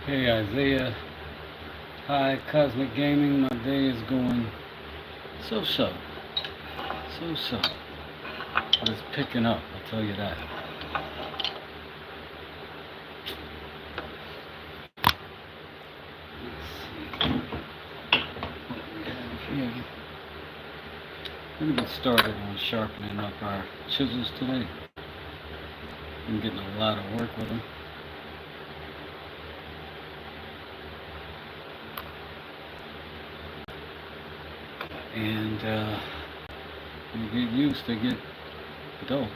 Hey Isaiah, hi Cosmic Gaming. My day is going so-so, so-so, but it's picking up, I'll tell you that. Let's see what we have here. We're gonna get started on sharpening up our chisels today. I'm getting a lot of work with them. And when you get used, they get dull.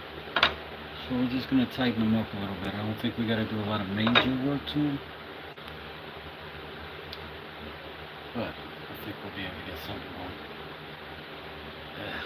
So we're just going to tighten them up a little bit. I don't think we got to do a lot of major work to them. But I think we'll be able to get something going. Yeah.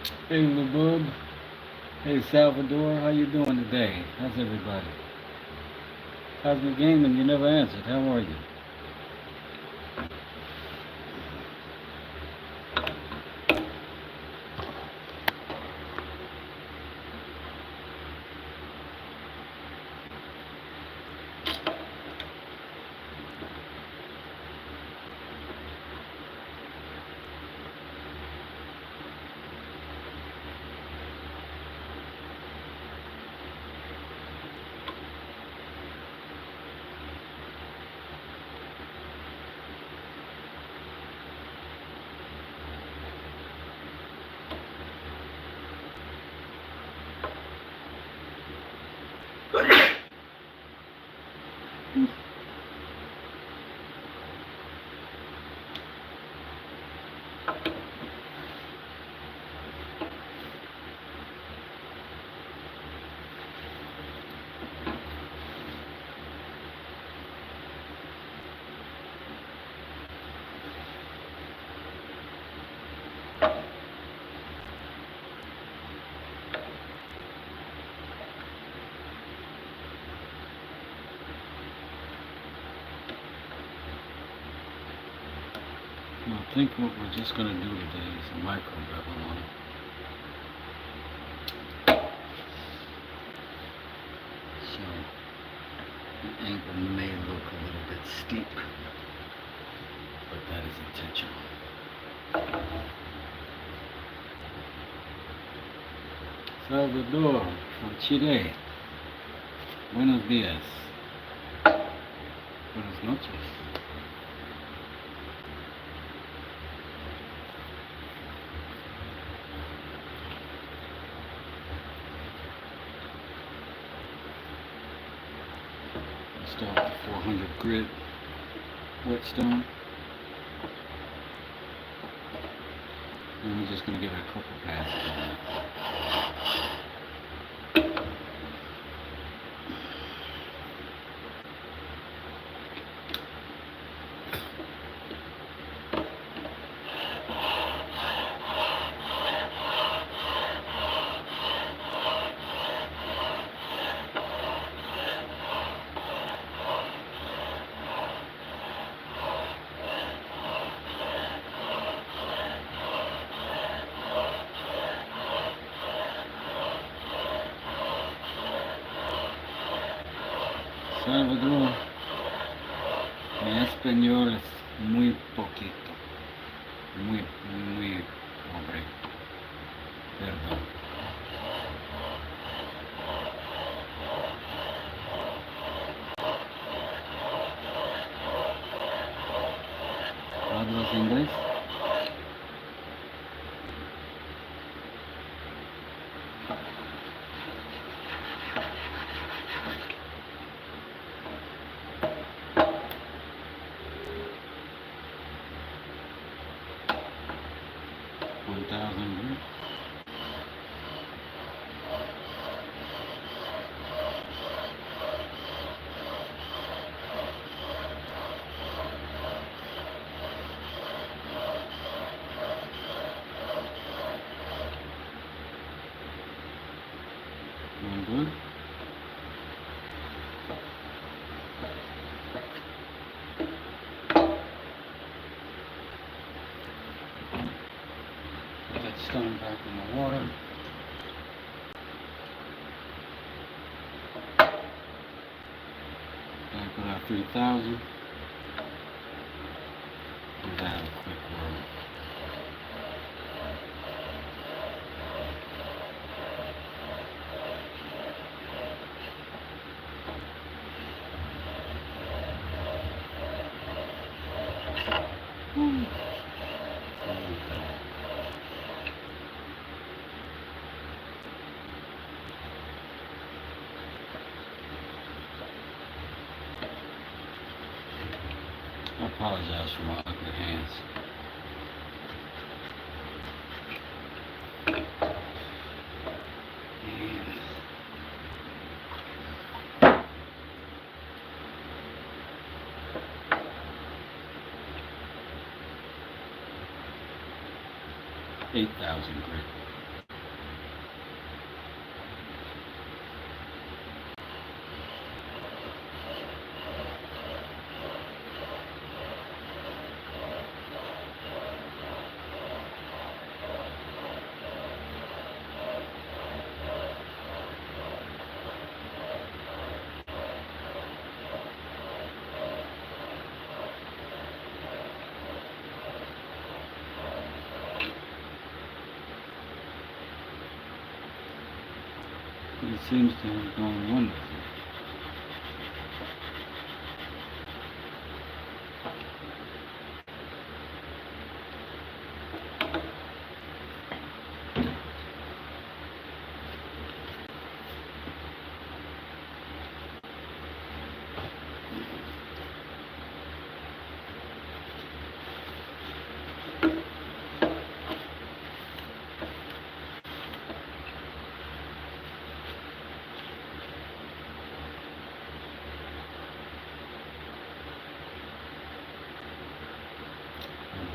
Hey, Labub. Hey, Salvador. How you doing today? How's everybody? How's the game? And you never answered. How are you? I think what we're just going to do today is a micro bevel on it. So the angle may look a little bit steep, but that is intentional. Salvador from Chile. Buenos días. Buenas noches. Start with 400 grit whetstone, and we're just going to give it a couple passes on it. Salvador, mi español es muy poquito, muy pobre, perdón. ¿Hablas inglés? Good. Put that stone back in the water. Back with our 3000. Give that a quick whirl. I apologize for my ugly hands. And 8,000 grit. seems to have gone wonderful.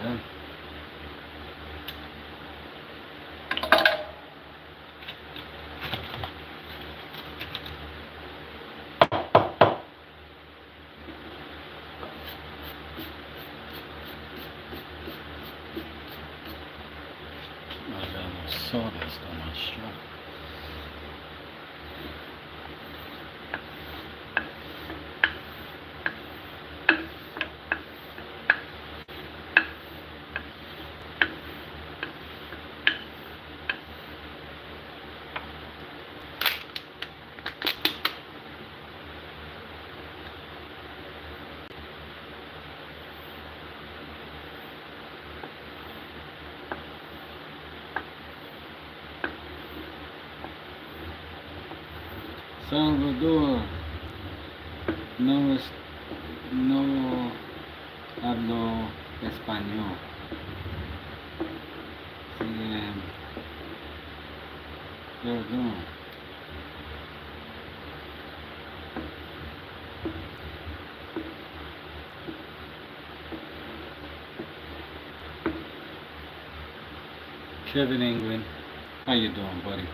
Okay. I got a little sawdust on my strap. Salvador, no hablo español. Perdón. Kevin England, how you doing, buddy?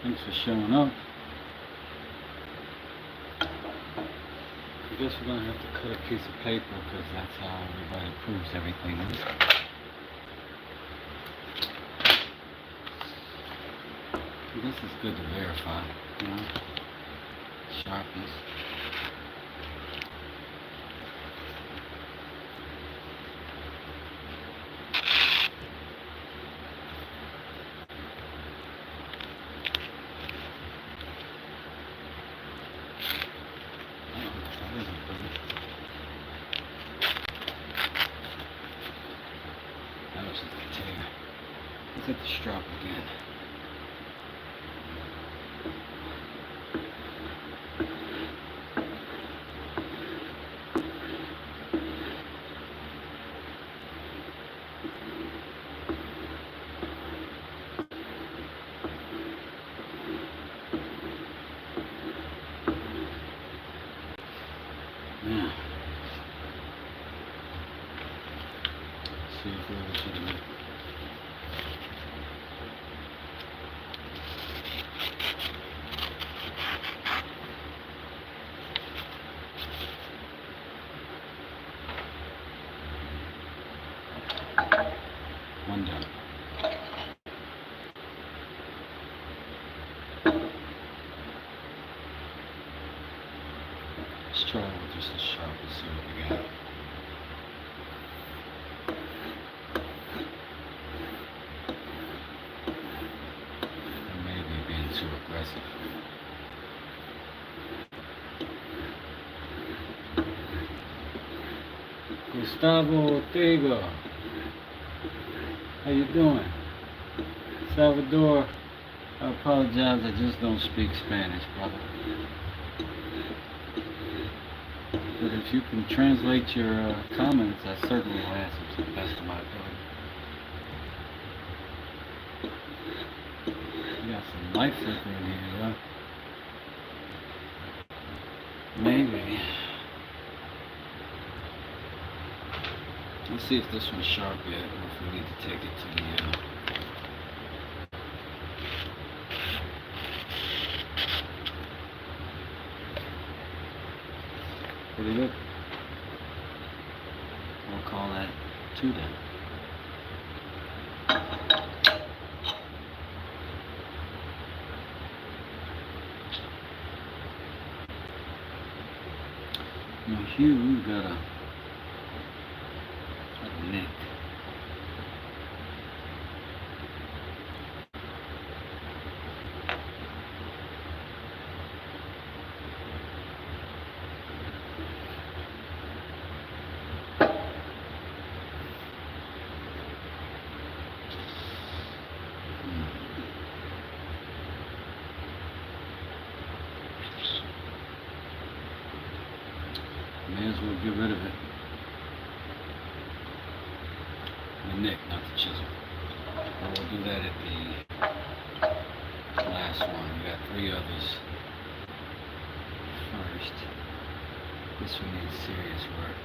Thanks for showing up. I guess we're gonna have to cut a piece of paper because that's how everybody proves everything. This is good to verify, you know. Sharpness. That was just a tear. Look at the strop again. Now, see if we're able to one done. Let's try with just as sharp and see what we got. Maybe being too aggressive. Gustavo Ortega, how you doing? Salvador, I apologize, I just don't speak Spanish, brother. But if you can translate your comments, I certainly will answer to the best of my ability. You got some light flicker in here, huh? Maybe. Let's see if this one's sharp yet, or if we need to take it to the pretty good. We'll call that 2 then. Now here we've got a neck. get rid of it. The nick, not the chisel. But we'll do that at the last one. We got 3 others. First, this one needs serious work.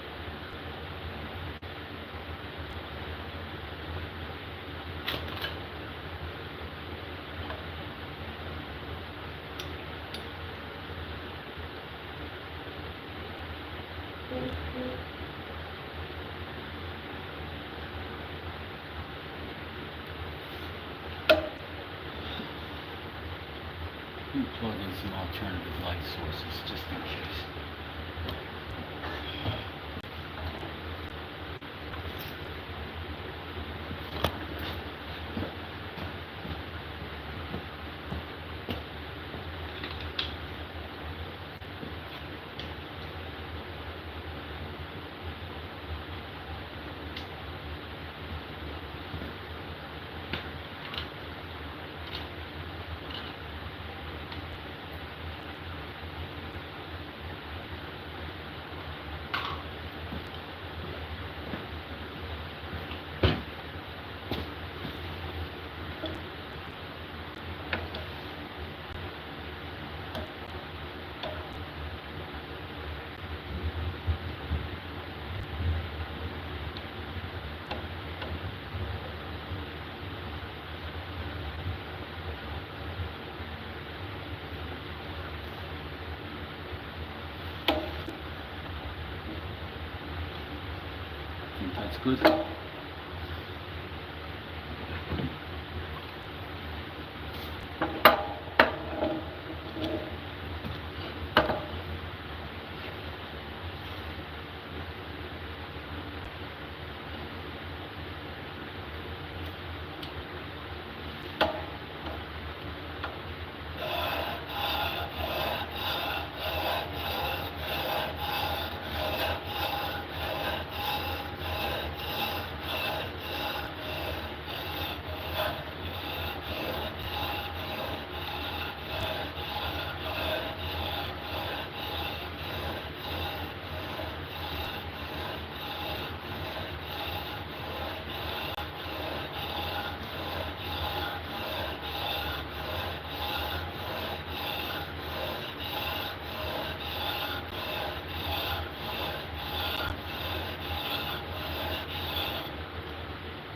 Let me plug in some alternative light sources just in case. Think that's good.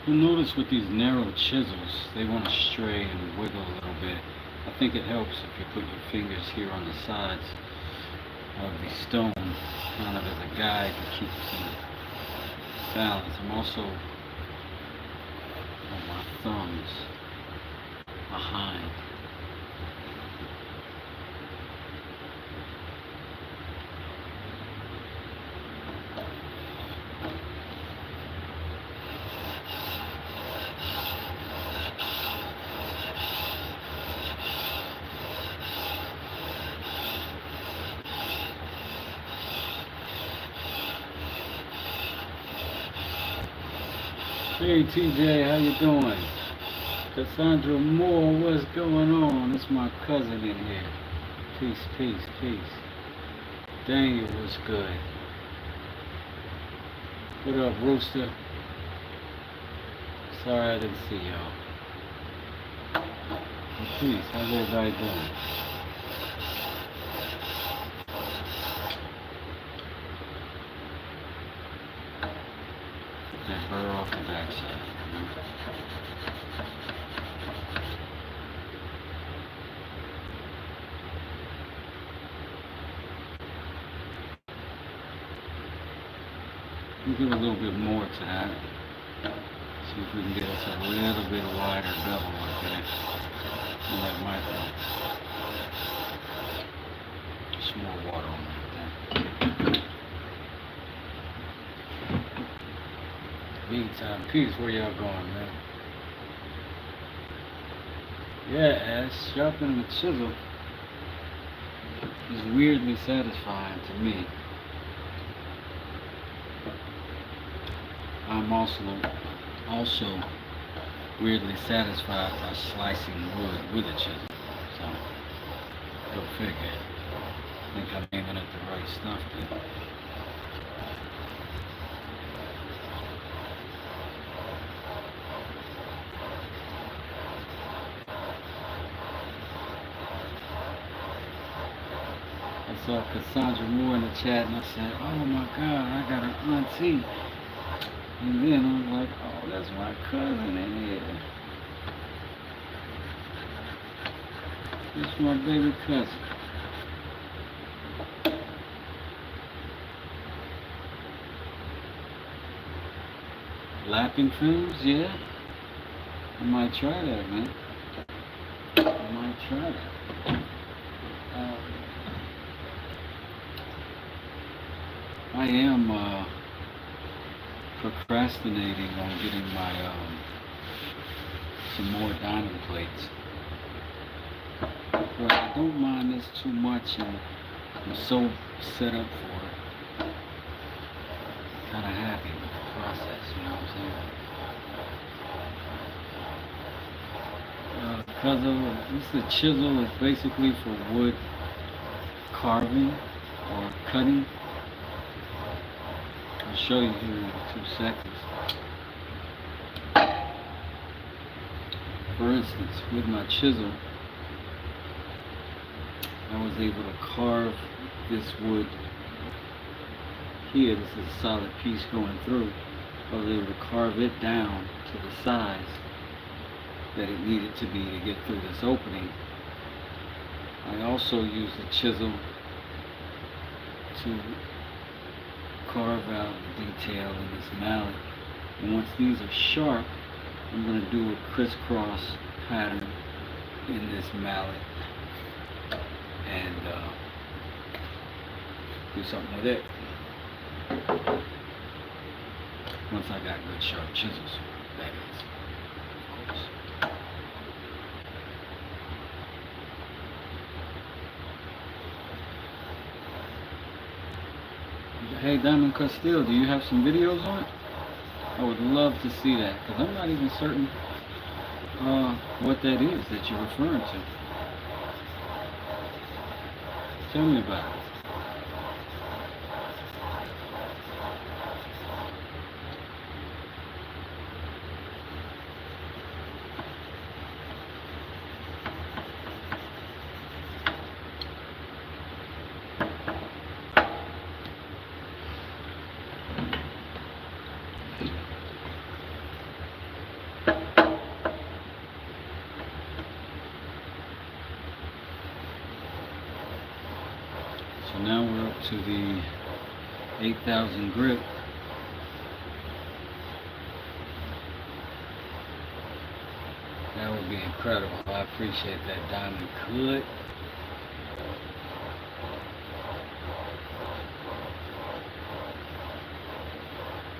You'll notice with these narrow chisels, they want to stray and wiggle a little bit. I think it helps if you put your fingers here on the sides of the stone, kind of as a guide to keep some balance. I'm also on my thumbs behind. Hey TJ, how you doing? Cassandra Moore, what's going on? It's my cousin in here. Peace, peace, peace. Daniel, what's good? What up, Rooster? Sorry I didn't see y'all. Peace, how's everybody doing? That burr off the backside. We'll give a little bit more to that. See if we can get us a little bit wider bevel like that. And that might help. Just more water on that. Meantime, peace, where y'all going, man? Yeah, as sharpening the chisel is weirdly satisfying to me. I'm also weirdly satisfied by slicing wood with a chisel. So, go figure. I think I'm aiming at the right stuff there. saw Cassandra Moore in the chat, and I said, "Oh my God, I got an auntie." And then I was like, "Oh, that's my cousin in here. That's my baby cousin." Lapping films, yeah. I might try that, man. I might try that. I am procrastinating on getting my some more diamond plates, but I don't mind this too much, and I'm so set up for it. Kind of happy with the process, you know what I'm saying? Because of this, chisel is basically for wood carving or cutting. I'll show you here in 2 seconds. For instance, with my chisel, I was able to carve this wood here. This is a solid piece going through. I was able to carve it down to the size that it needed to be to get through this opening. I also use the chisel to carve out the detail in this mallet. And once these are sharp, I'm going to do a crisscross pattern in this mallet and do something with it. Once I got good sharp chisels, that is, of course. Hey, Diamond Castile, do you have some videos on it? I would love to see that, because I'm not even certain what that is that you're referring to. Tell me about it. So now we're up to the 8,000 grit. That would be incredible. I appreciate that, Diamond Cut.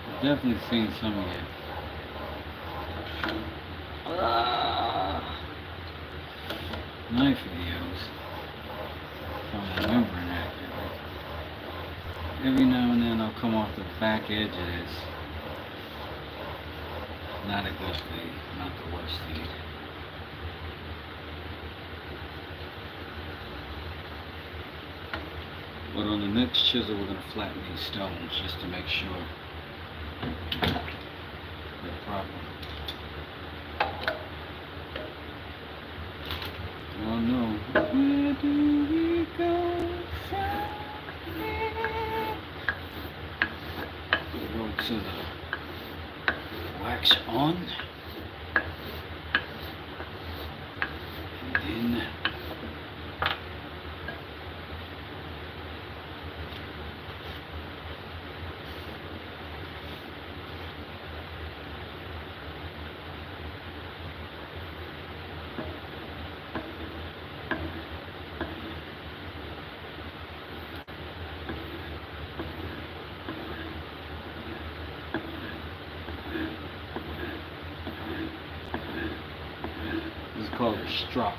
I've definitely seen some of you. Knife videos. If I'm remembering accurately. Every now and then I'll come off the back edge of this. Not a good thing, not the worst thing. But on the next chisel we're going to flatten these stones just to make sure they're proper. Oh no. Where do we go from here? We go to the wax on. And then called a strop.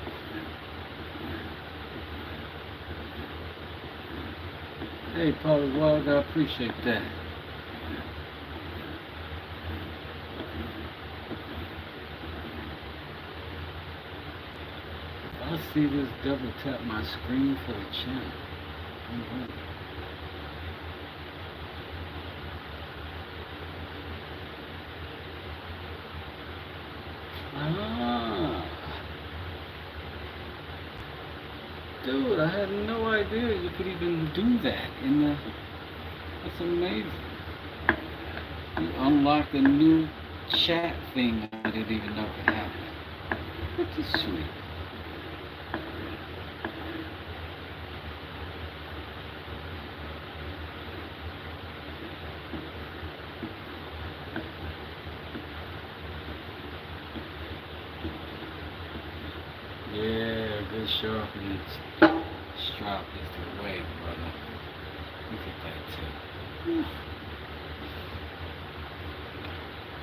Hey, Paul Wild, I appreciate that. I see this double tap my screen for the channel. Ah. Dude, I had no idea there, you could even do that in the, that's amazing. You unlocked a new chat thing I didn't even know could happen. Pretty sweet. Yeah, good sharpening. Strop is the way, brother. Look at that too. Whew.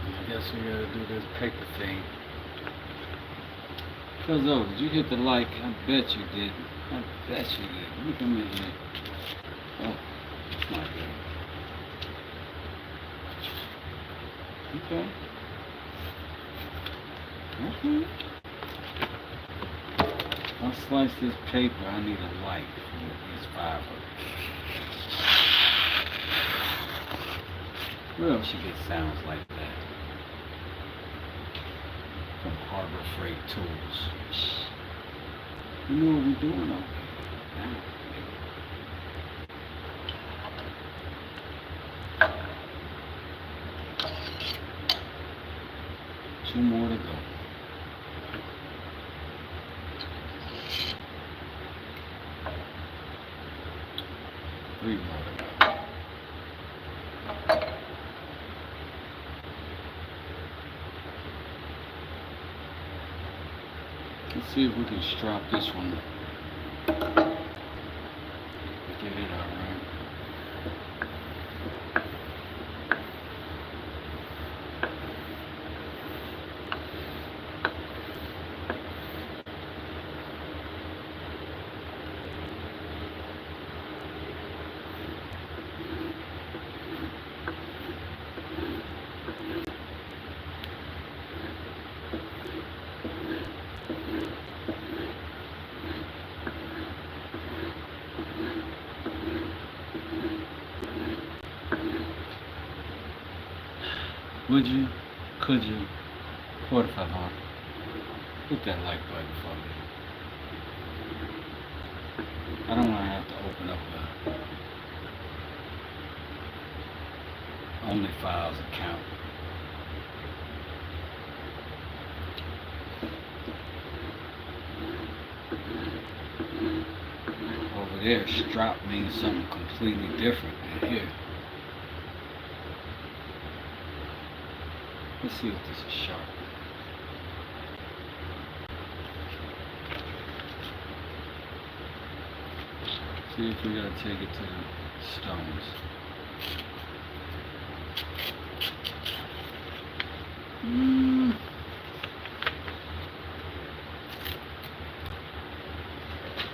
I guess we gotta do this paper thing. Cause did you hit the like? I bet you did. I bet you did. Look at me here. Oh, that's not good. Okay. Okay. I'll slice this paper. I need a light for these 5 of them. Where else you get sounds like that? From Harbor Freight Tools. You know what we're doing over here. 2 more to go. 3 more to go. Let's see if we can strap this one. Get it all right. Would you, could you, what if I want? Hit that like button for me. I don't want to have to open up the only files account. Over there, strop means something completely different than here. Let's see if this is sharp. See if we gotta take it to the stones.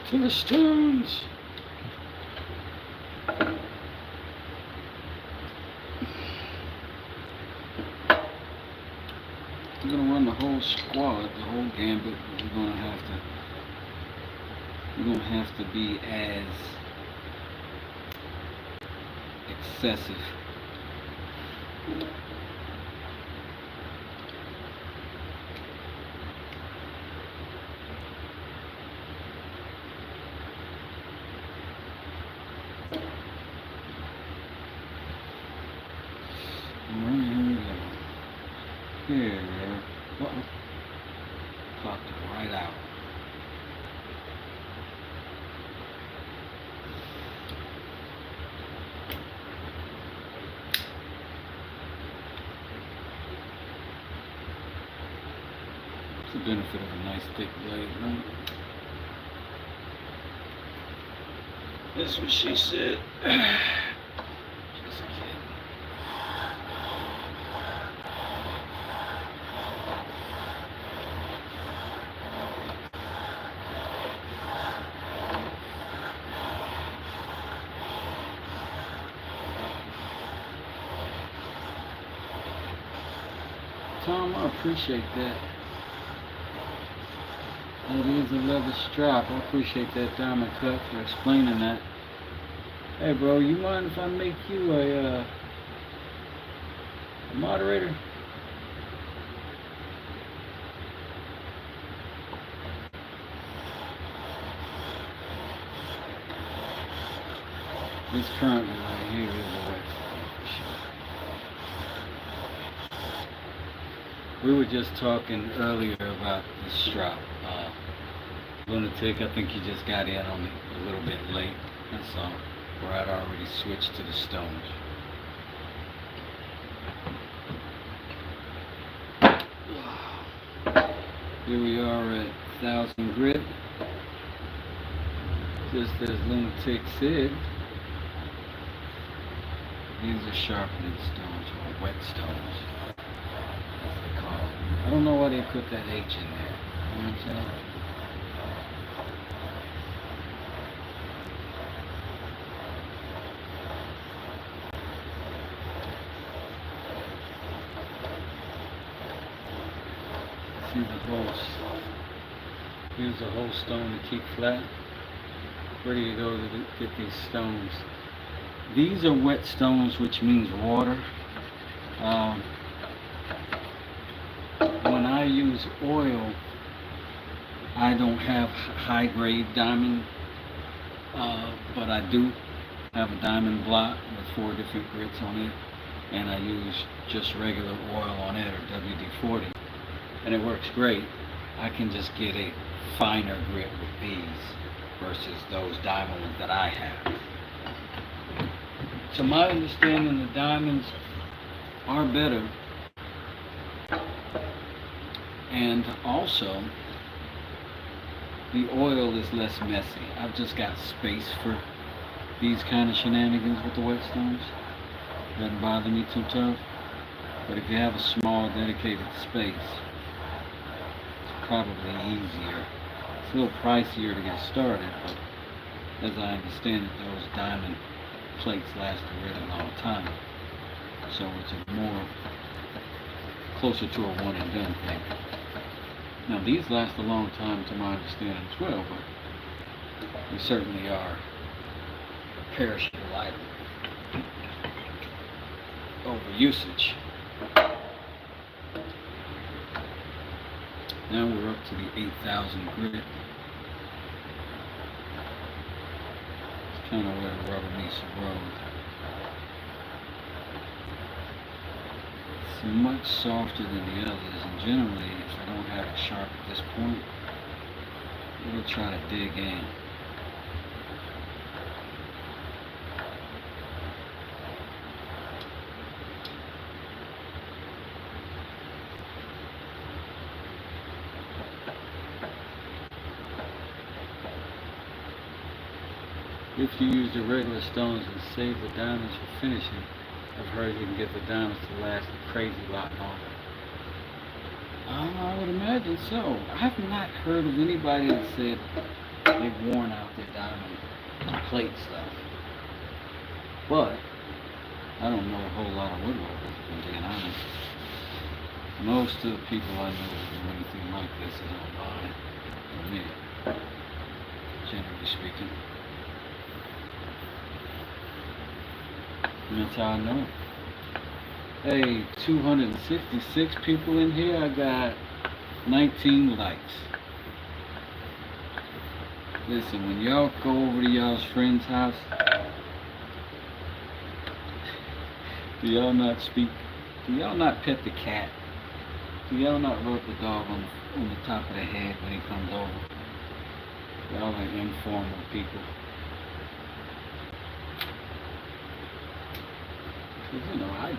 To the stones. We're gonna run the whole squad, the whole gambit. We're gonna have to be as excessive. Here, popped it right out. It's the benefit of a nice thick blade, right? That's what she said. Tom, I appreciate that. That is a leather strap. I appreciate that, Diamond Cut, for explaining that. Hey, bro, you mind if I make you a moderator? This currently right here is a wet stone for sure. We were just talking earlier about the strop. Lunatic, I think you just got in on it a little bit late. That's all. Where I'd already switched to the stones. Here we are at 1000 grit. Just as Lunatic said, these are sharpening stones, or wet stones, as they call them. I don't know why they put that H in there. You know what I'm saying? See the holes. Here's a whole stone to keep flat. Where do you go to get these stones? These are wet stones, which means water. When I use oil, I don't have high grade diamond, but I do have a diamond block with 4 different grits on it, and I use just regular oil on it, or WD-40, and it works great. I can just get a finer grit with these versus those diamond ones that I have. To my understanding, the diamonds are better, and also the oil is less messy. I've just got space for these kind of shenanigans with the wet stones. Doesn't bother me too tough. But if you have a small dedicated space, it's probably easier. It's a little pricier to get started, but as I understand it, those diamond plates last a really long time. So it's a more closer to a one and done thing. Now these last a long time to my understanding as well, but they certainly are a perishable item over usage. Now we're up to the 8000 grit. It's kind of where the rubber meets the road. It's much softer than the others, and generally, if I don't have it sharp at this point, it'll try to dig in. If you use the regular stones and save the diamonds for finishing, I've heard you can get the diamonds to last a crazy lot longer. I would imagine so. I have not heard of anybody that said they've worn out their diamond plate stuff. But I don't know a whole lot of woodworkers, if I'm being honest. Most of the people I know that do anything like this is online, for me, generally speaking. And that's how I know. Hey, 266 people in here. I got 19 likes. Listen, when y'all go over to y'all's friend's house, do y'all not speak? Do y'all not pet the cat? Do y'all not rub the dog on the top of the head when he comes over? Y'all are informal people. You know I do.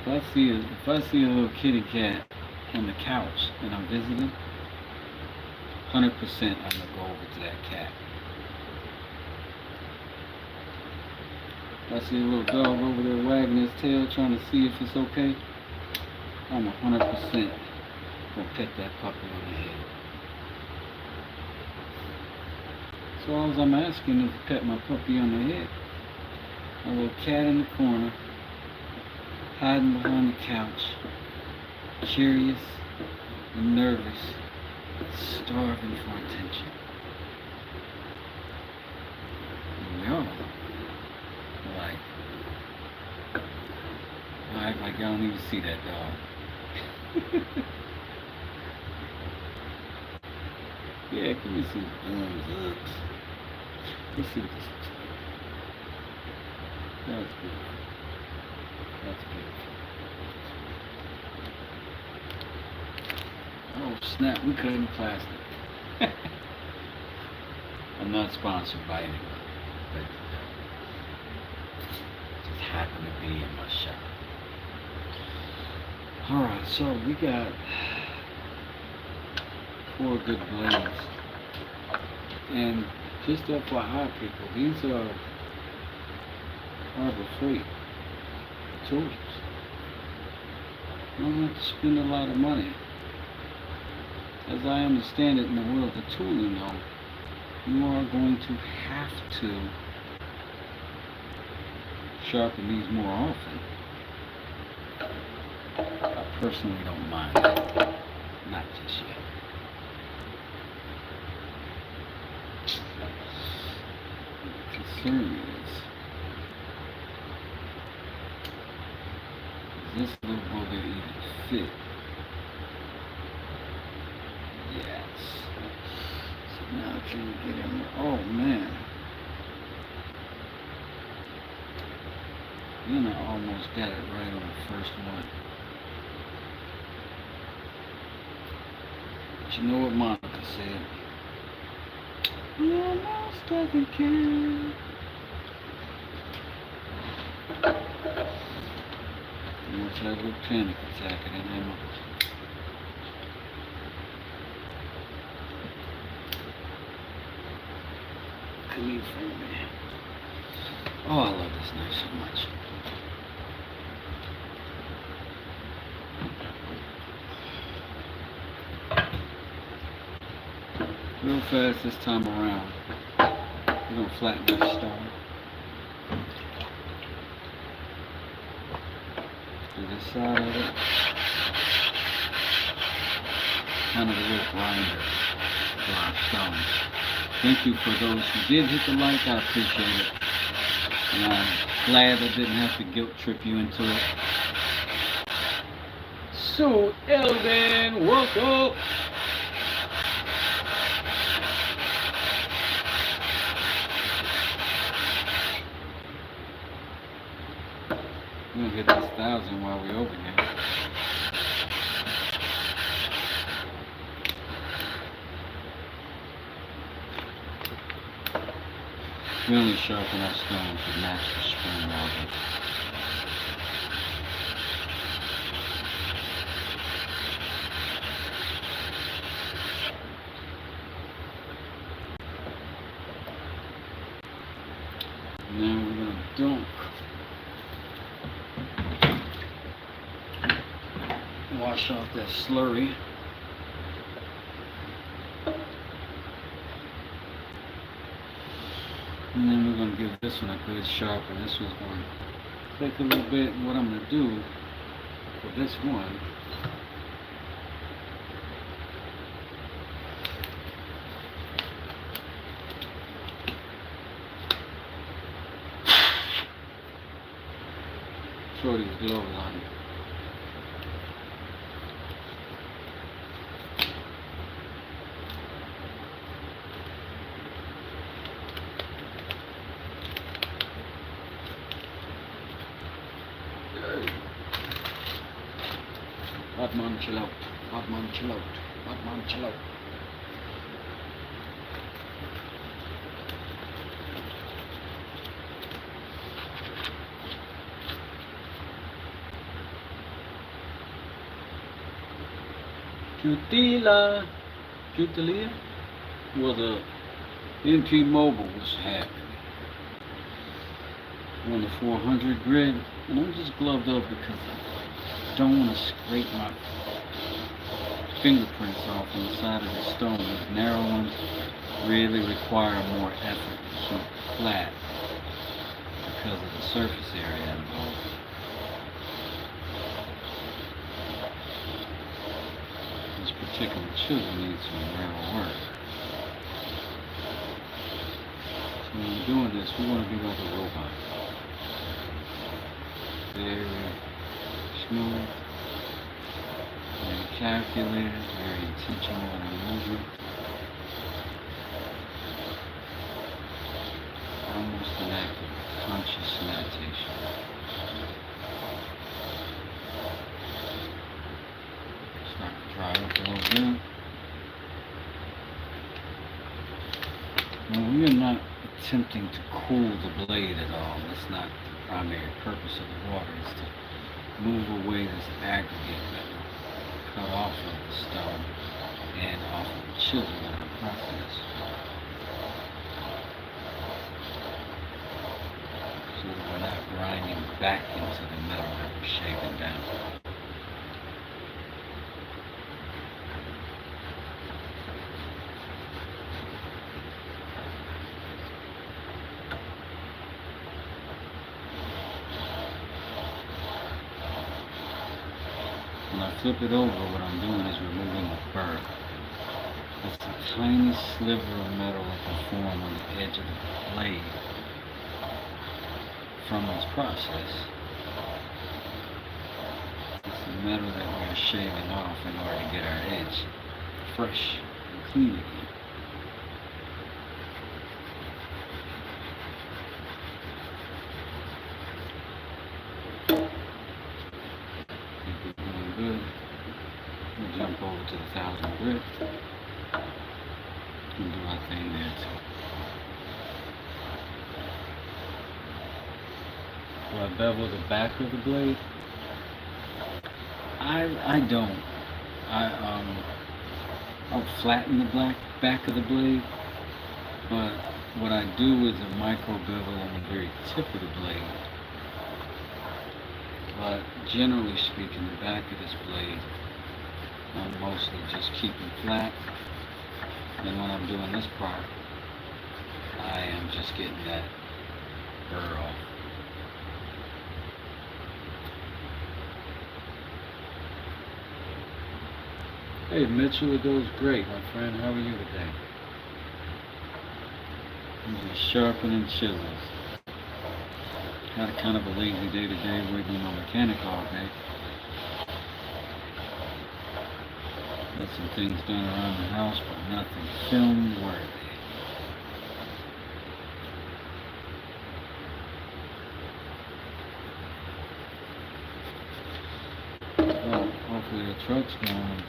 If I see a little kitty cat on the couch and I'm visiting, 100% I'm gonna go over to that cat. If I see a little dog over there wagging his tail trying to see if it's okay, I'm 100% gonna pet that puppy on the head. So all I'm asking is to pet my puppy on the head. A little cat in the corner, hiding behind the couch, curious and nervous, starving for attention. And y'all act like y'all don't even see that dog. Yeah, give me some let's see what this looks like. That's beautiful. That's beautiful. Oh snap, we cutting plastic. I'm not sponsored by anyone, but just happen to be in my shop. Alright, so we got 4 good blades. And just FYI people, these are Harbor Freight tools. You don't have to spend a lot of money. As I understand it in the world of tooling though, you are going to have to sharpen these more often. I personally don't mind that. Not just yet. The concern is this little bugger even fit? Yes. So now can you get him? Oh man. You know, I almost got it right on the first one. But you know what Monica said? We almost doesn't care. Almost had a little panic attack in him. Come here for me. Oh, I love this knife so much. Real fast this time around. We're going to flatten this stone. Do this side of it. Kind of a little grinder for our stones. Thank you for those who did hit the like. I appreciate it. And I'm glad I didn't have to guilt trip you into it. So, Elden, welcome. We're gonna hit this 1,000 while we open here. We only sharpen our stones with match the spring marble. Now we're gonna dunk. Wash off that slurry. And then we're going to give this one a good sharpen. This one's going to take a little bit. And what I'm going to do for this one, throw these gloves on. Batman chill out. Batman chill out. Batman chill out. Cutilia was a NP Mobile was happy. On the 400 grid, and I'm just gloved up because I don't want to scrape my fingerprints off on the side of the stone. These narrow ones really require more effort to keep flat because of the surface area involved. This particular chisel needs some real work. So when we're doing this, we want to be like a robot. Very smooth, very calculated, very intentional in our movement. Almost inactive. conscious meditation. Start to dry up a little bit. Now, we are not attempting to cool the blade at all. That's not the primary purpose of the water, is to move away this aggregate that will cut off of the stone and off of the chisel in the process. So that we're not grinding back into the metal that we're shaving down. When I flip it over, what I'm doing is removing the burr. It's a tiny sliver of metal that can form on the edge of the blade from this process. It's the metal that we are shaving off in order to get our edge fresh and clean again. Good. We'll jump over to the 1000 grit and do our thing there too. Do I bevel the back of the blade? I don't. I'll flatten the back of the blade, but what I do is a micro bevel on the very tip of the blade. But generally speaking, the back of this blade, I'm mostly just keeping flat. And when I'm doing this part, I am just getting that burr off. Hey Mitchell, it goes great, my friend. How are you today? I'm just sharpening chisels. Had kind of a lazy day today, wiggling my mechanic all day. Got some things done around the house, but nothing film worthy. Well, hopefully the truck's going and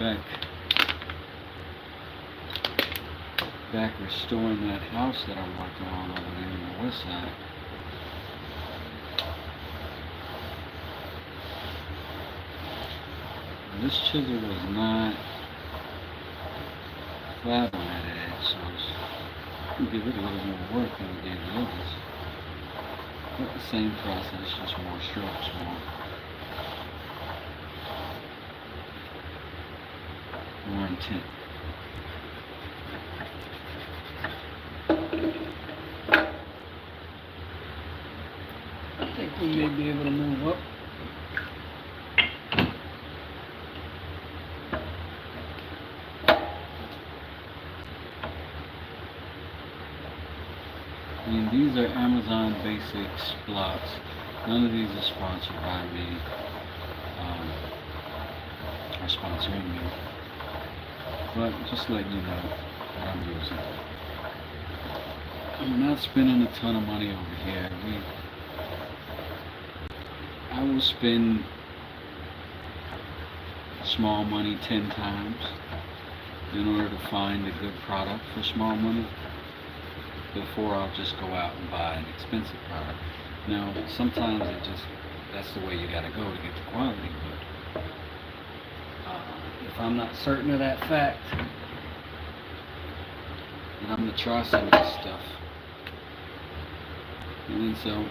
back restoring that house that I'm working on over there on the west side. This chisel was not flat on that edge, so we'll give it a little more work than we gave the others. But the same process, just more strokes, more intent. I think we may be able to move up. And these are Amazon Basics blocks. None of these are sponsored by me, or sponsoring me. But just letting you know what I'm using. I'm not spending a ton of money over here. I will spend small money 10 times in order to find a good product for small money before I'll just go out and buy an expensive product. Now, sometimes that's the way you gotta go to get the quality, but if I'm not certain of that fact, then I'm gonna try some of this stuff. And then so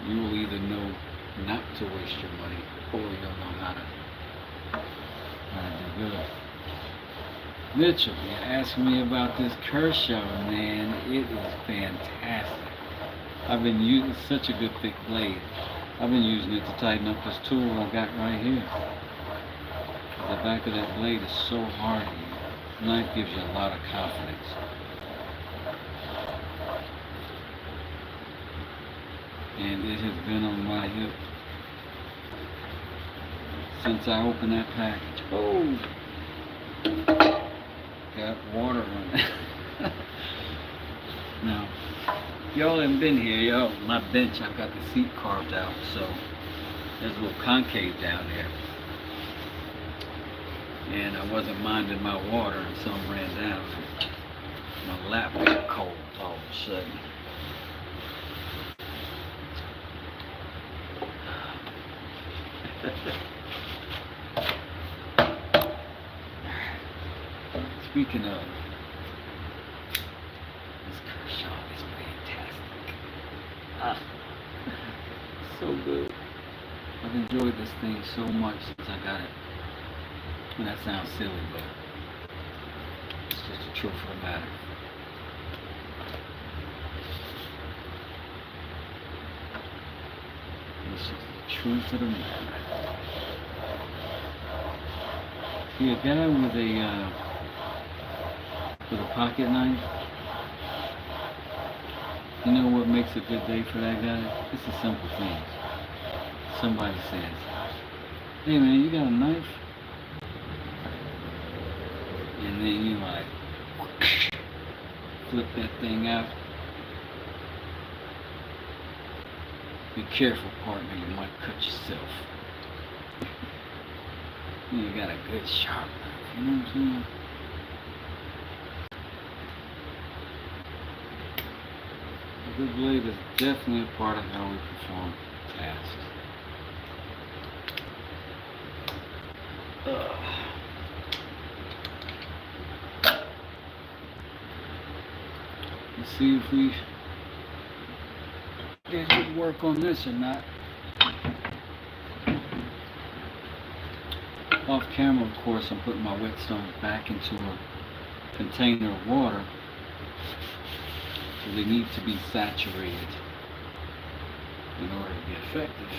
you will either know not to waste your money, or you'll know how to do good. Mitchell, you're asking me about this Kershaw, man. It is fantastic. I've been using such a good thick blade. I've been using it to tighten up this tool I got right here. The back of that blade is so hard. The knife gives you a lot of confidence. And it has been on my hip since I opened that package. Oh! Got water on it. Now, Y'all haven't been here, y'all. My bench, I've got the seat carved out, so there's a little concave down there. And I wasn't minding my water, and some ran down. My lap got cold all of a sudden. Speaking of, this Kershaw is fantastic. Ah, so good. I've enjoyed this thing so much since I got it. And that sounds silly, but it's just the truth of the matter. It's just the truth of the matter. See, a guy with a pocket knife, you know what makes a good day for that guy? It's a simple thing. Somebody says, "Hey man, you got a knife?" And then you like flip that thing out. Be careful, partner, you might cut yourself. You got a good sharp knife, you know what I'm saying? A good blade is definitely a part of how we perform tasks. Let's see if we get good work on this or not. Off camera, of course, I'm putting my whetstones back into a container of water, so they need to be saturated in order to be effective.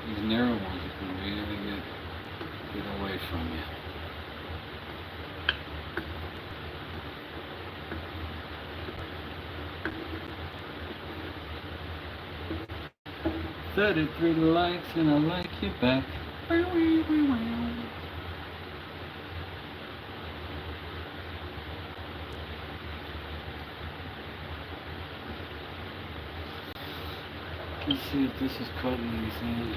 These narrow ones can really get away from you. "33 likes and I like you back." Let's see if this is cutting anything.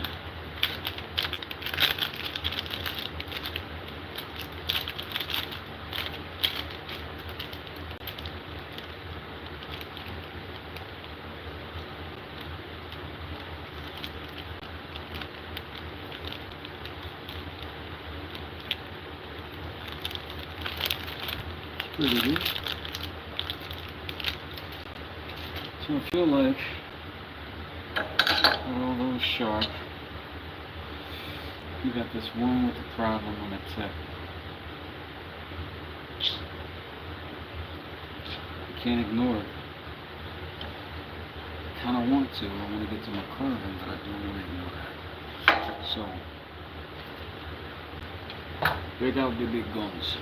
Pretty good. So I feel like all those sharp. You got this one with a problem on the tip. You can't ignore it. I kind of want to. I want to get to my carving, but I don't want to ignore that. So, break out the big guns.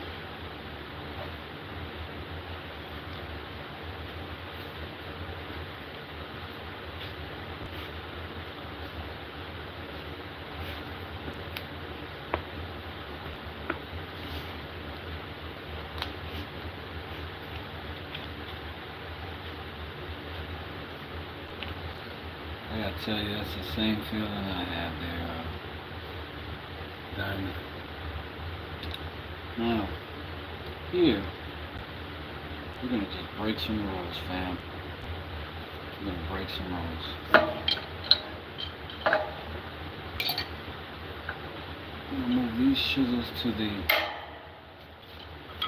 I gotta tell you, that's the same feeling I have there, Diamond. Now, here, we're gonna just break some rules, fam. I'm gonna break some rolls. I'm gonna move these chisels to the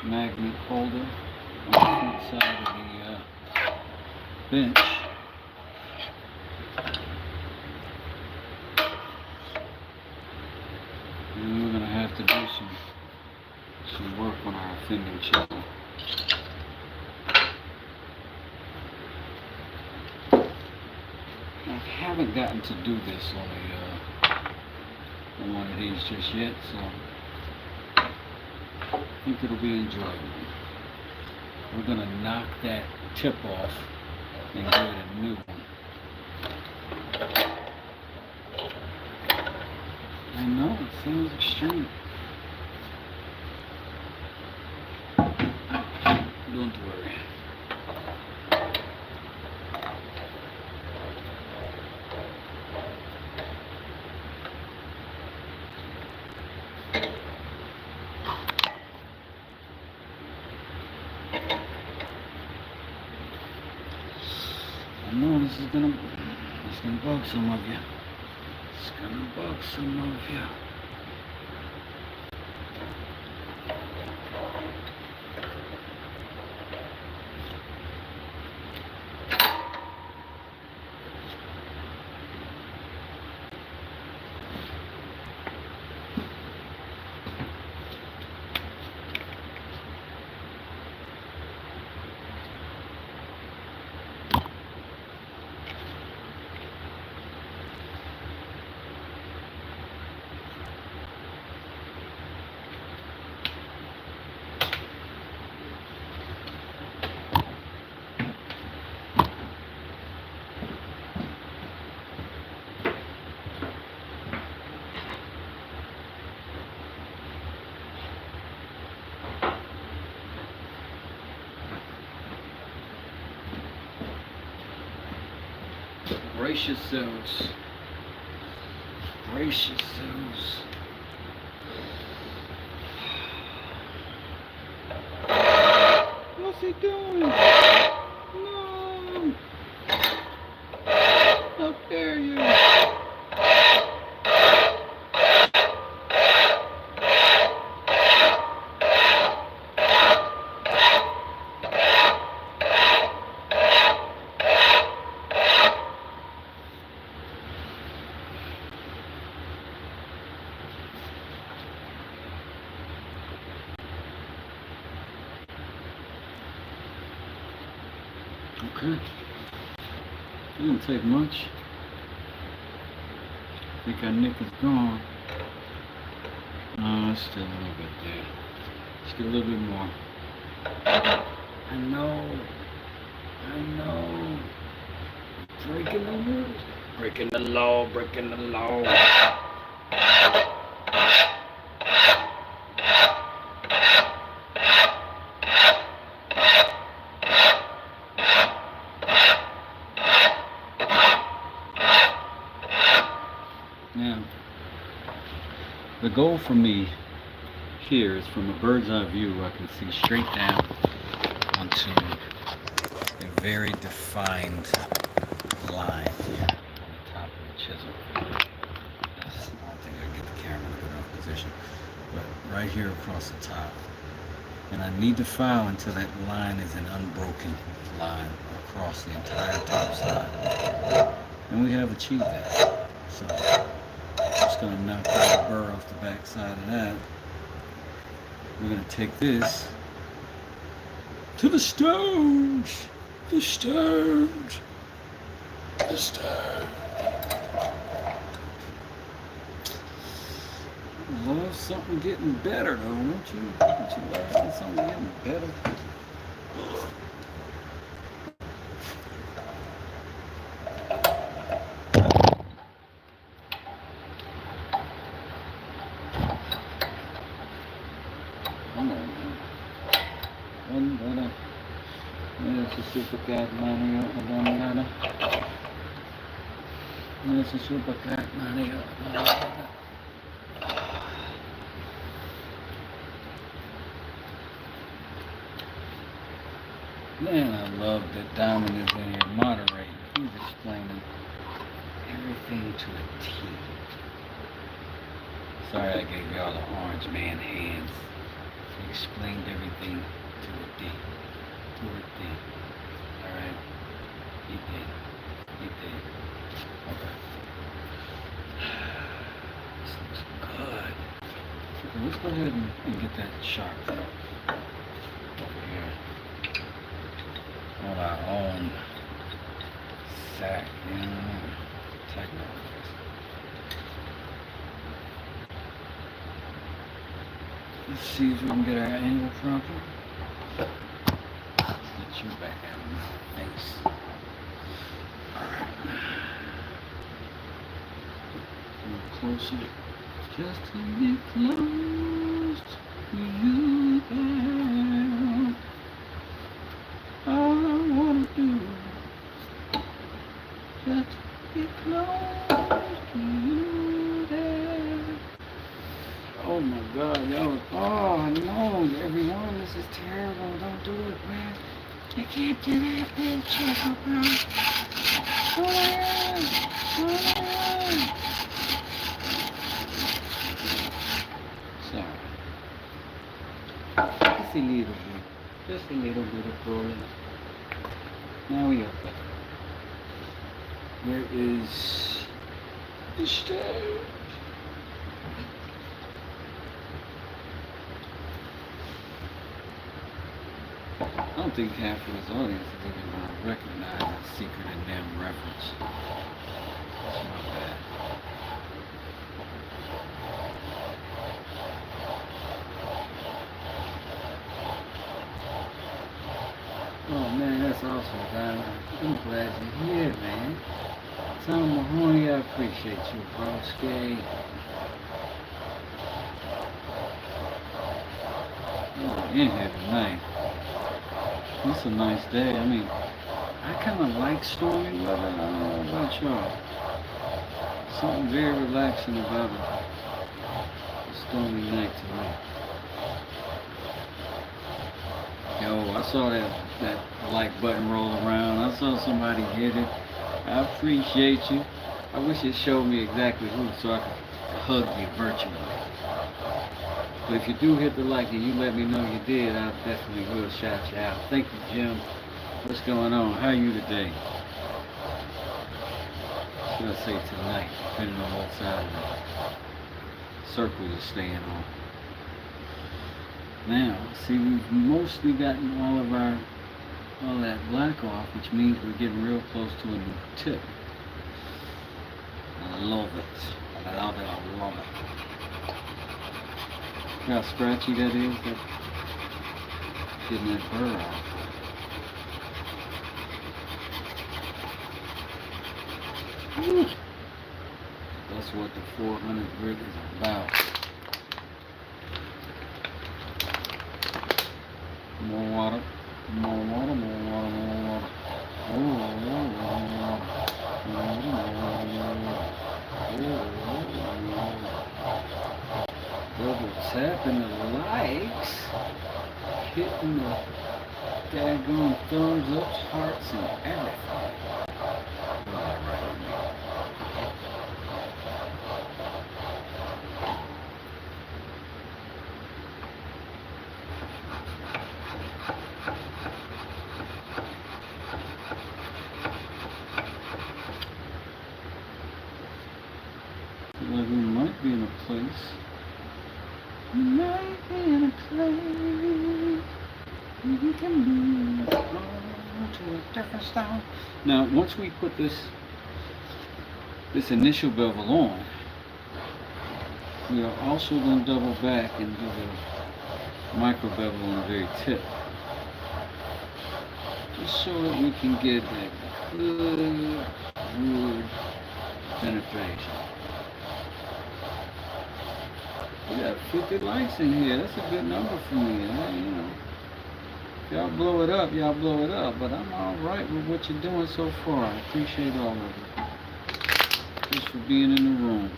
magnet holder on the front side of the bench. And we're gonna have to do some work on our offending chisel. I haven't gotten to do this on one of these just yet, so I think it'll be enjoyable. We're gonna knock that tip off and give it a new one. I know, it sounds extreme. Don't worry. I know this is gonna bug some of you. It's gonna bug some of you. Brace yourselves. Brace yourselves. What's he doing? No! How dare you! Okay. It didn't take much. I think our nick is gone. No, it's still a little bit there. Let's get a little bit more. I know. Breaking the rules. Breaking the law, breaking the law. Now, the goal for me here is from a bird's eye view, I can see straight down onto a very defined line here on the top of the chisel. I don't think I can get the camera in a good enough position, but right here across the top. And I need to file until that line is an unbroken line across the entire top side. And we have achieved that. So I'm just going to knock that burr off the back side of that. We're going to take this to the stones. The stones. The stones. Love something getting better though, don't you? Don't you love something getting better? Come on, man. One better. There's a super cat money up the one better. There's a super cat money up the one better. Man, I love that Diamond is in here moderating. He's explaining everything to a T. Sorry I gave y'all the orange man hands. He explained everything to a D. To a D. Alright? He did. He did. Okay. This looks good. Okay, let's go ahead and get that sharp over here on our own sack, you know, technically. Let's see if we can get our angle proper. Let's get you back out of my face. Alright. A little closer. Just to be close to you, girl. All I wanna do, just to be close to you, girl. Oh my God, y'all! Oh no, everyone, this is terrible. Don't do it, man. You can't do that, bitch. Chisel, bro. Oh my God! Oh my God! Just a little bit. Just a little bit of rolling. Now we open. Where is the stove? I don't think half of this audience is even going to recognize that Secret and Them reference. It's not bad. Oh man, that's awesome, guys. I'm glad you're here, man. Tom Mahoney, I appreciate you, broski. Oh, in here tonight. It's a nice day. I mean, I kind of like stormy weather. I don't know about y'all. Something very relaxing about a stormy night tonight. Yo, I saw that like button roll around. I saw somebody hit it. I appreciate you. I wish it showed me exactly who so I could hug you virtually. But if you do hit the like and you let me know you did, I definitely will shout you out. Thank you, Jim. What's going on? How are you today? Should I say tonight, depending on what side of the circle you're staying on. Now, see, we've mostly gotten all that black off, which means we're getting real close to a new tip. I love it. I love it. I love it. Look how scratchy that is. That's getting that burr off. Woo. That's what the 400 grit is about. More water, more water, more water, more water. Oh, more water. Double tapping the likes, hitting the daggone thumbs up, hearts, and everything. Like we might be in a place. We might be in a place where we can move on to a different style. Now, once we put this initial bevel on, we are also going to double back and do the micro bevel on the very tip, just so that we can get that good wood penetration. We got 50 likes in here. That's a good number for me. You know, if y'all blow it up, y'all blow it up. But I'm all right with what you're doing so far. I appreciate all of it. Just for being in the room.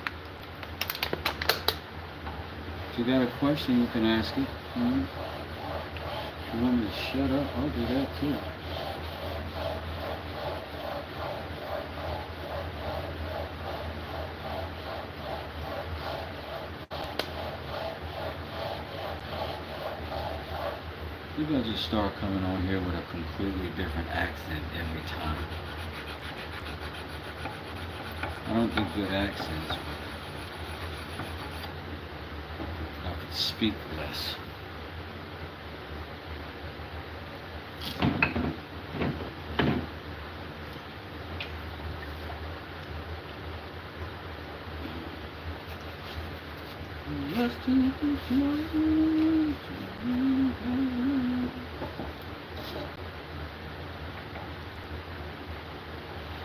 If you got a question, you can ask it. If you want me to shut up, I'll do that too. Maybe I'll just start coming on here with a completely different accent every time. I don't do good accents, but I could speak less.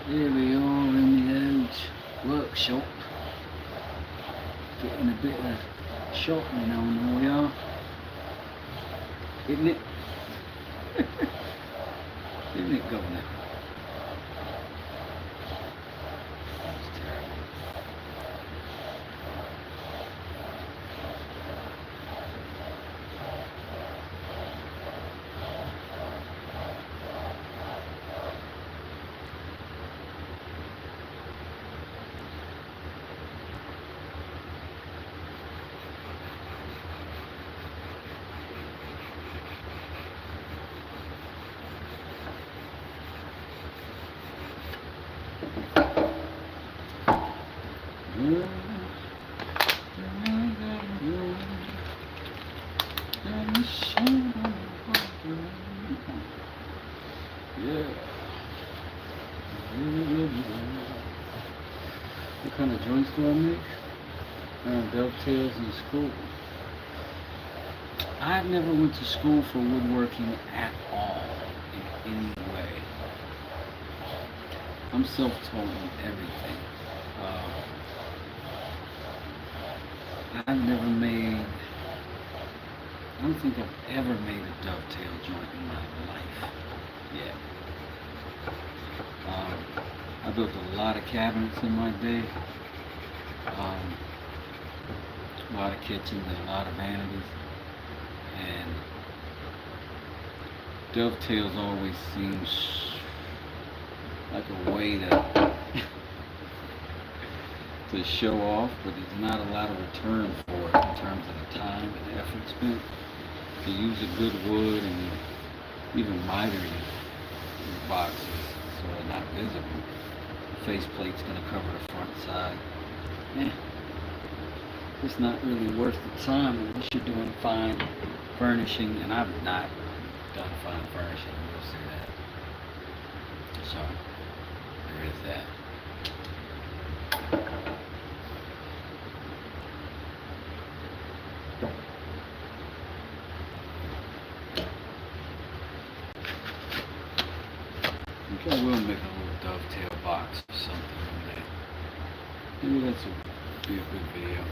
Here we are in the old workshop, getting a bit of sharpening on, we are, isn't it? Isn't it, Governor? That's terrible. Yeah. What kind of joints do I make? Dovetails in school. I never went to school for woodworking at all, in any way. I'm self-taught in everything. I've never made, I don't think I've ever made a dovetail joint in my life yet. I built a lot of cabinets in my day, a lot of kitchens and a lot of vanities, and dovetails always seems like a way to to show off, but there's not a lot of return for it in terms of the time and effort spent to use a good wood and even miter your boxes so they're not visible. The faceplate's going to cover the front side. It's not really worth the time unless you're doing fine furnishing, and I've not done fine furnishing, you'll see that. So, there is that. I will make a little dovetail box or something one day. Maybe that's be a good video.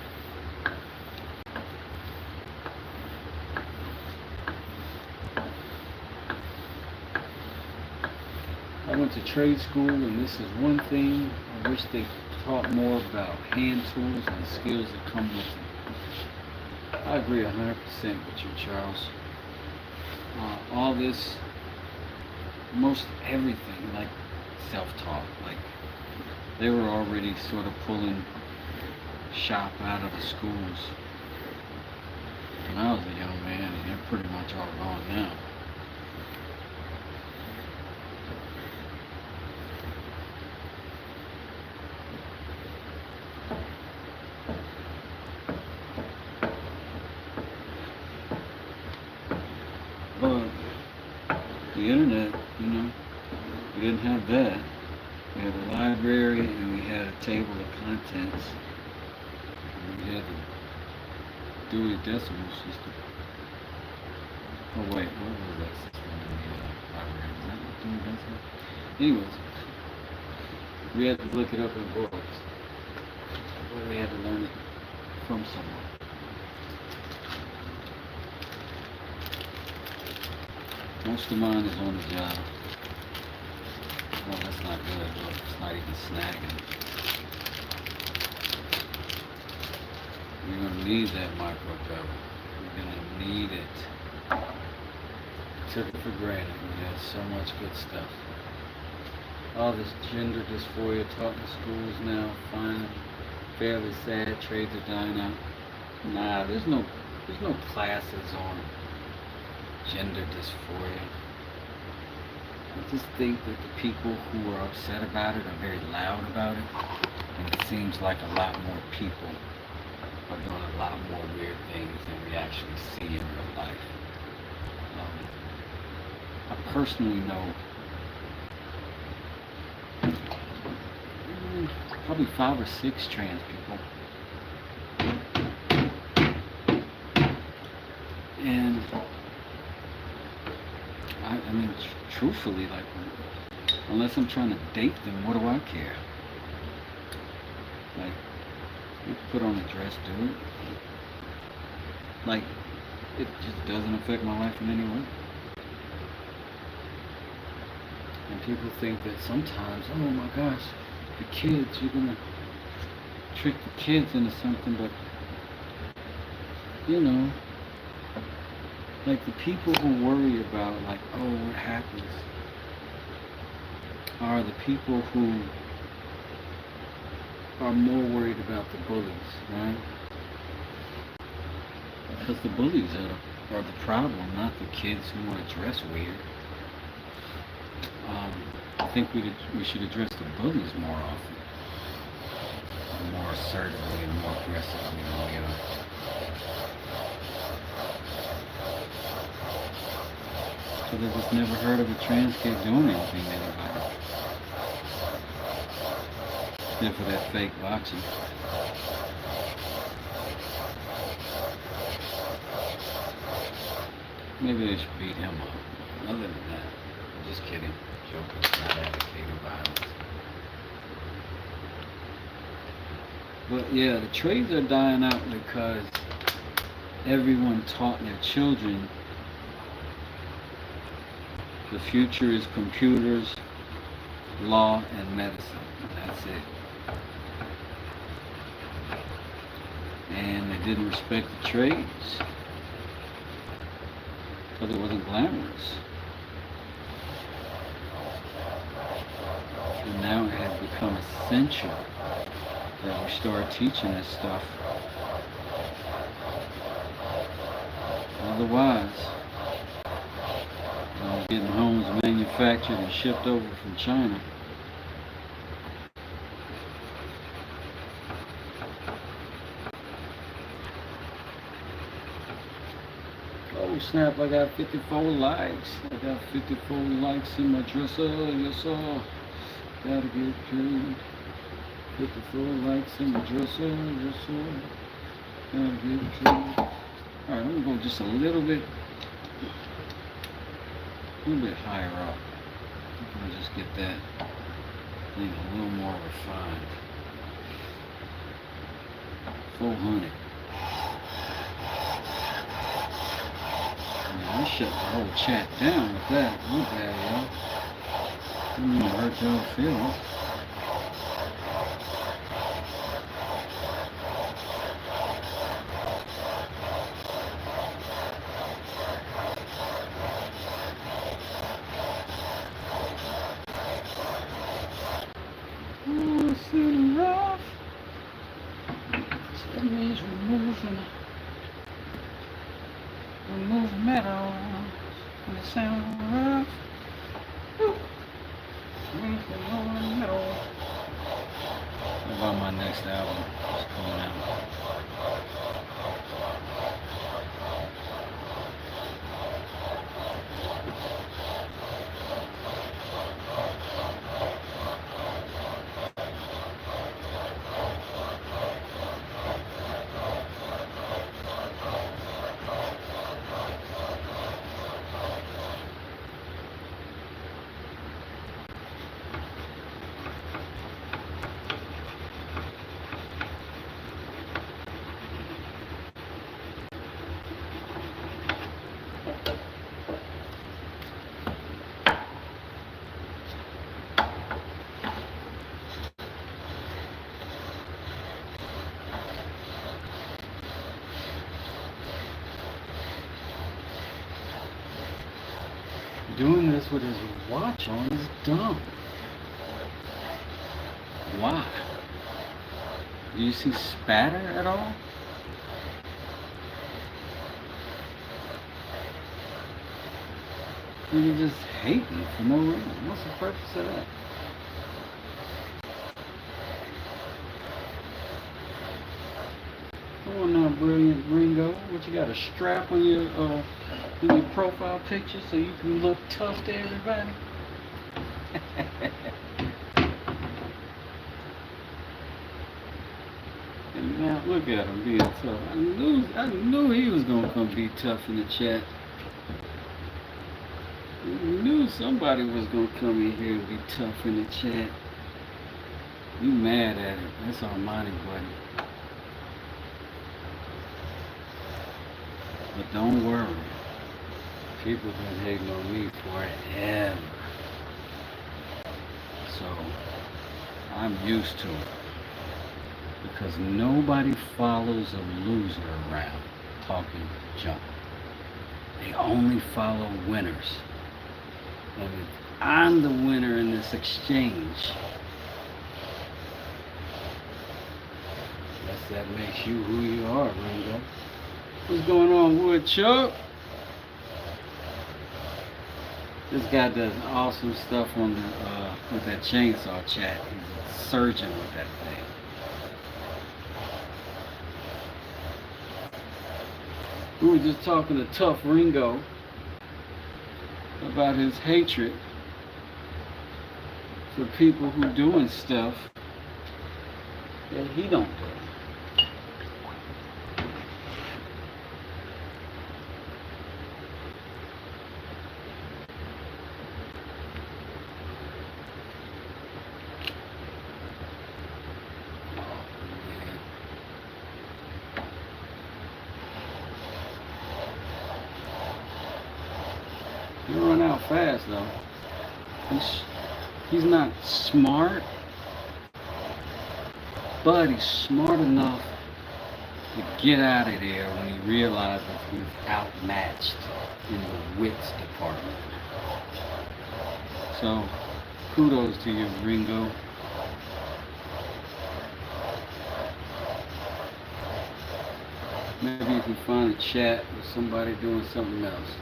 I went to trade school, and this is one thing I wish they taught more about: hand tools and the skills that come with it. I agree 100% with you, Charles. All this, most everything, like self-taught, like they were already sort of pulling shop out of the schools when I was a young man, and they're pretty much all gone now. But the internet, we didn't have that. We had a library, and we had a table of contents. And we had the Dewey Decimal System. Oh wait, what was that system in the library? Was that Dewey Decimal? Anyways, we had to look it up in books. But we had to learn it from someone. Most of mine is on the job. Well, that's not good. Look, it's not even snagging. You're going to need that micro cover. You're going to need it. Took it for granted. We had so much good stuff. All this gender dysphoria taught in schools now, fine, fairly sad, trades are dying out. Nah, there's no classes on gender dysphoria. I just think that the people who are upset about it are very loud about it, and it seems like a lot more people are doing a lot more weird things than we actually see in real life. I personally know probably 5 or 6 trans people, and I mean, truthfully, like, unless I'm trying to date them, what do I care? Like, you put on a dress, do it. Like, it just doesn't affect my life in any way. And people think that sometimes, oh my gosh, the kids, you're gonna trick the kids into something, but, you know, like the people who worry about, like, oh, what happens, are the people who are more worried about the bullies, right? Because the bullies are the problem, not the kids who want to dress weird. I think we should address the bullies more often, more assertively and more aggressively than we are. Because I just never heard of a trans kid doing anything to anybody. Except for that fake boxing. Maybe they should beat him up. Other than that, I'm just kidding. Joking, not advocating violence. But yeah, the trades are dying out because everyone taught their children the future is computers, law, and medicine. That's it. And they didn't respect the trades because it wasn't glamorous. And now it has become essential that we start teaching this stuff. Otherwise, getting homes manufactured and shipped over from China. Oh snap, I got 54 likes. I got 54 likes in my dresser. Yes sir. Gotta get paid. 54 likes in my dresser. Yes sir. Gotta get paid. Alright, I'm gonna go just a little bit higher up. I'm gonna just get that thing a little more refined. 400. Man, I shut the whole chat down with that. My bad, y'all. Didn't mean to hurt y'all feelings. Rough. So that means removing metal. And it sounds rough. Removing metal. What about my next album? It's coming out. Doing this with his watch on is dumb. Why? Do you see spatter at all? I And you're just hating for no reason. What's the purpose of that? Come on now, brilliant Ringo. What, you got a strap on your in your profile picture so you can look tough to everybody? And now look at him being tough. I knew he was gonna come be tough in the chat. I knew somebody was gonna come in here and be tough in the chat. You mad at it? That's Armani, buddy. But don't worry. People been hating on me forever. So I'm used to it. Because nobody follows a loser around talking junk. They only follow winners. And if I'm the winner in this exchange, guess that makes you who you are, Ringo. What's going on, Woodchuck? This guy does awesome stuff on the with that chainsaw chat. He's a surgeon with that thing. We were just talking to Tough Ringo about his hatred for people who doing stuff that he don't do. You run out fast though. He's not smart, but he's smart enough to get out of there when he realizes he's outmatched in the wits department. So, kudos to you, Ringo. Maybe you can find a chat with somebody doing something else.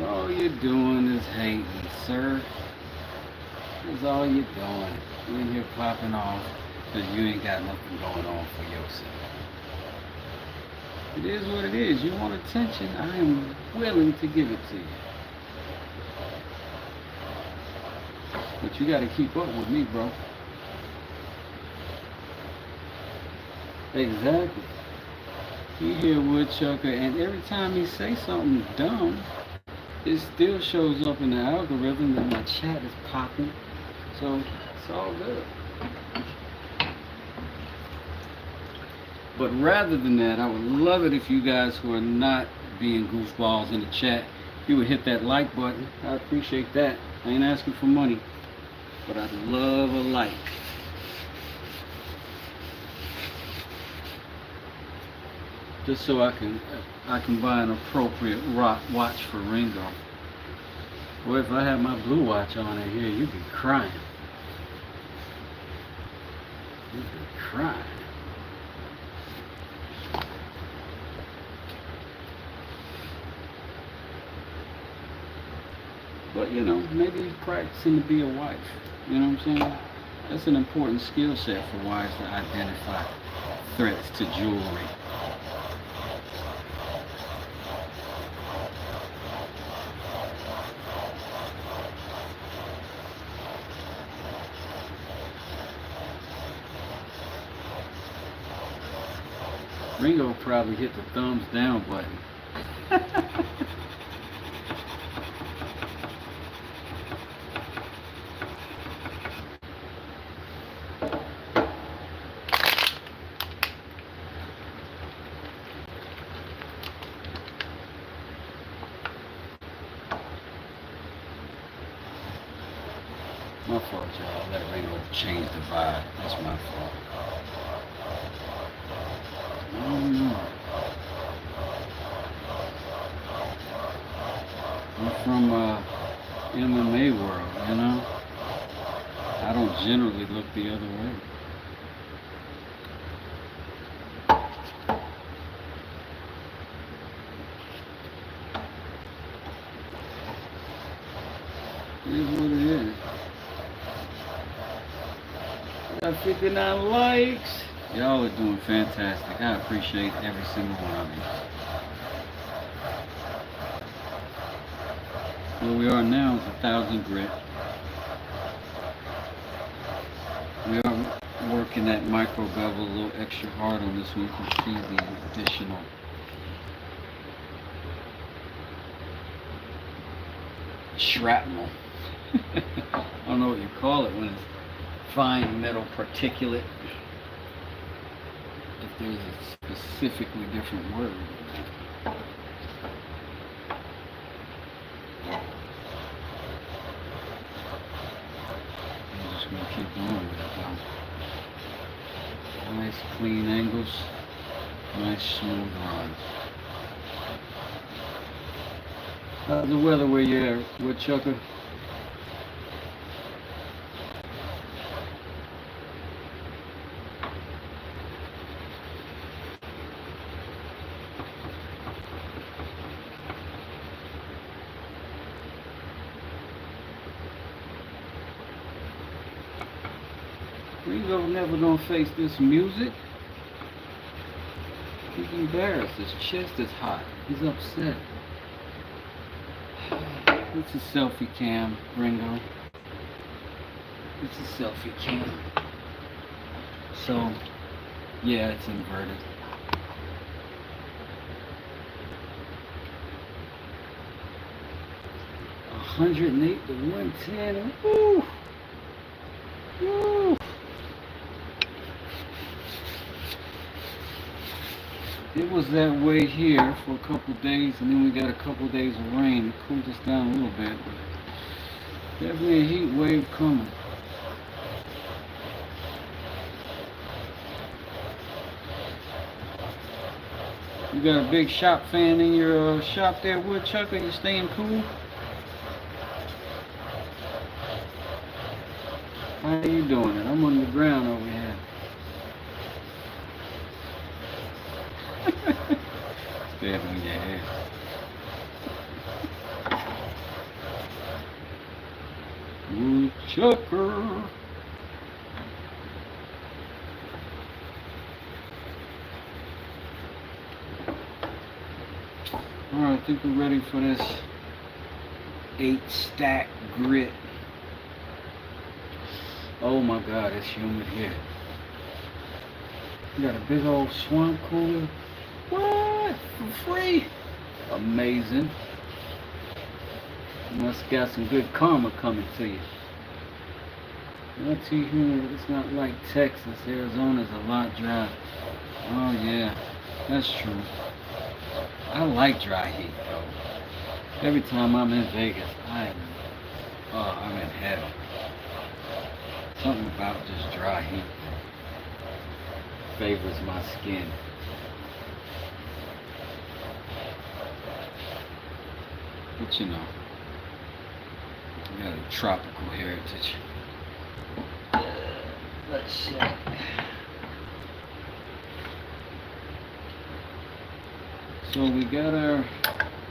All you're doing is hating, sir. That's all you're doing. You're in here popping off because you ain't got nothing going on for yourself. It is what it is. You want attention, I am willing to give it to you. But you got to keep up with me, bro. Exactly. You hear Woodchucker, and every time he say something dumb, it still shows up in the algorithm and my chat is popping. So it's all good. But rather than that, I would love it if you guys who are not being goofballs in the chat, you would hit that like button. I appreciate that. I ain't asking for money, but I'd love a like. Just so I can buy an appropriate watch for Ringo. Or if I had my blue watch on in here, you'd be crying. You'd be crying. But you know, maybe he's practicing to be a wife. You know what I'm saying? That's an important skill set for wives to identify threats to jewelry. Ringo probably hit the thumbs down button. My fault, y'all. Let Ringo change the vibe. That's my fault. I don't know. I'm from MMA world, you know. I don't generally look the other way. is what it is. Got 59 likes. Y'all are doing fantastic. I appreciate every single one of you. Where we are now is 1,000 grit. We are working that micro bevel a little extra hard on this one. You can see the additional shrapnel. I don't know what you call it when it's fine metal particulate. If there's a specifically different word. I'm just going to keep going with it though. Nice clean angles, nice smooth runs. How's the weather where you're at, Woodchucker? Ringo never gonna face this music. He's embarrassed. His chest is hot. He's upset. It's a selfie cam, Ringo. It's a selfie cam. So, yeah, it's inverted. $108 to $110. Woo! Woo! It was that way here for a couple days, and then we got a couple days of rain. It cooled us down a little bit, but definitely a heat wave coming. You got a big shop fan in your shop there, Woodchucker? You staying cool? How are you doing it? I'm on the ground over here. Stay up on your head. Woodchucker. Alright, I think we're ready for this 8-stack grit. Oh my God, it's humid here. We got a big old swamp cooler. What? For free? Amazing. You must got some good karma coming to you. Not too humid, it's not like Texas. Arizona's a lot dry. Oh yeah, that's true. I like dry heat though. Every time I'm in Vegas, I'm in heaven. Something about just dry heat favors my skin. But you know, we got a tropical heritage. Let's see. So we got our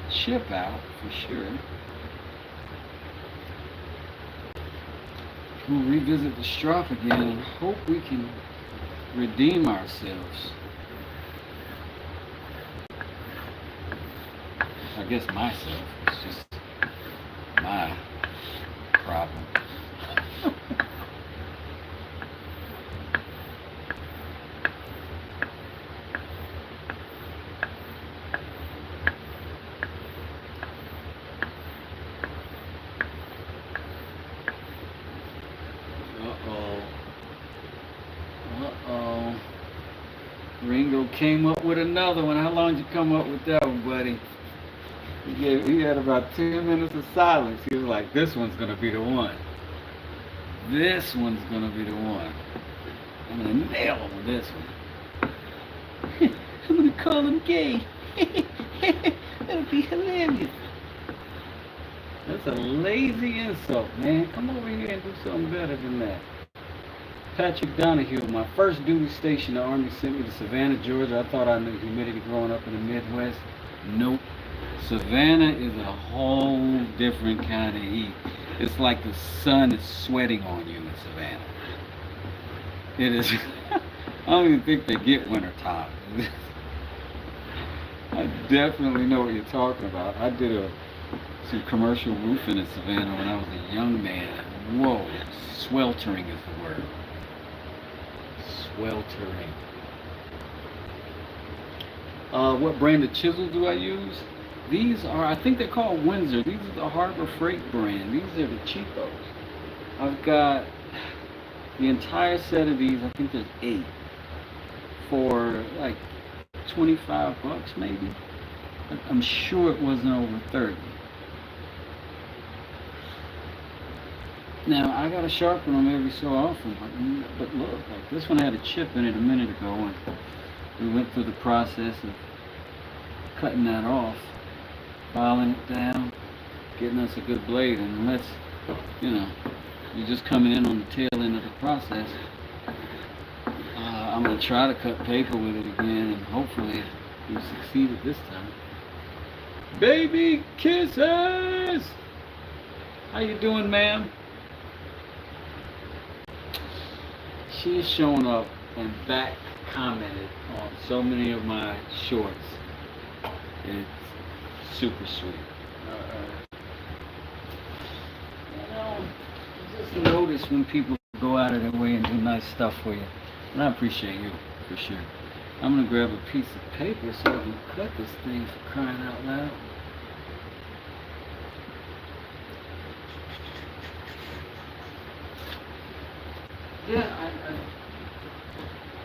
ship out for sure. We'll revisit the Stropping again and hope we can redeem ourselves. I guess myself. It's just my problem. Ringo came up with another one. How long did you come up with that one, buddy? He had about 10 minutes of silence. He was like, this one's going to be the one. This one's going to be the one. I'm going to nail him with this one. I'm going to call him gay. That'll be hilarious. That's a lazy insult, man. Come over here and do something better than that. Patrick Donahue, my first duty station, the Army sent me to Savannah, Georgia. I thought I knew humidity growing up in the Midwest. Nope. Savannah is a whole different kind of heat. It's like the sun is sweating on you in Savannah. It is. I don't even think they get winter time. I definitely know what you're talking about. I did some commercial roofing in Savannah when I was a young man. Whoa, sweltering is the word. Sweltering. What brand of chisel do I use? These are, I think they're called Windsor. These are the Harbor Freight brand. These are the cheapos. I've got the entire set of these. I think there's 8 for like 25 bucks maybe. I'm sure it wasn't over 30. Now I gotta sharpen them every so often, but look, like this one had a chip in it a minute ago, and we went through the process of cutting that off, filing it down, getting us a good blade, and unless, you're just coming in on the tail end of the process, I'm gonna try to cut paper with it again, and hopefully we succeeded this time. Baby kisses! How you doing, ma'am? She has shown up and back commented on so many of my shorts. It's super sweet. You just notice when people go out of their way and do nice stuff for you. And I appreciate you, for sure. I'm gonna grab a piece of paper so I can cut this thing, for crying out loud. Yeah,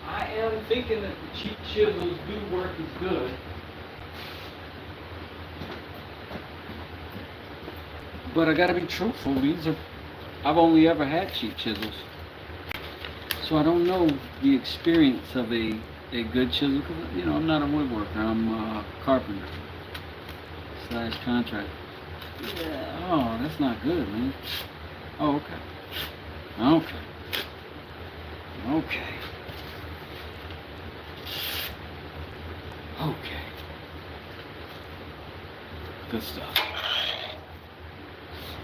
I am thinking that the cheap chisels do work as good. But I gotta be truthful, I've only ever had cheap chisels. So I don't know the experience of a good chisel, because, I'm not a woodworker, I'm a carpenter / contractor. Yeah, oh, that's not good, man. Oh, okay. Okay. Good stuff.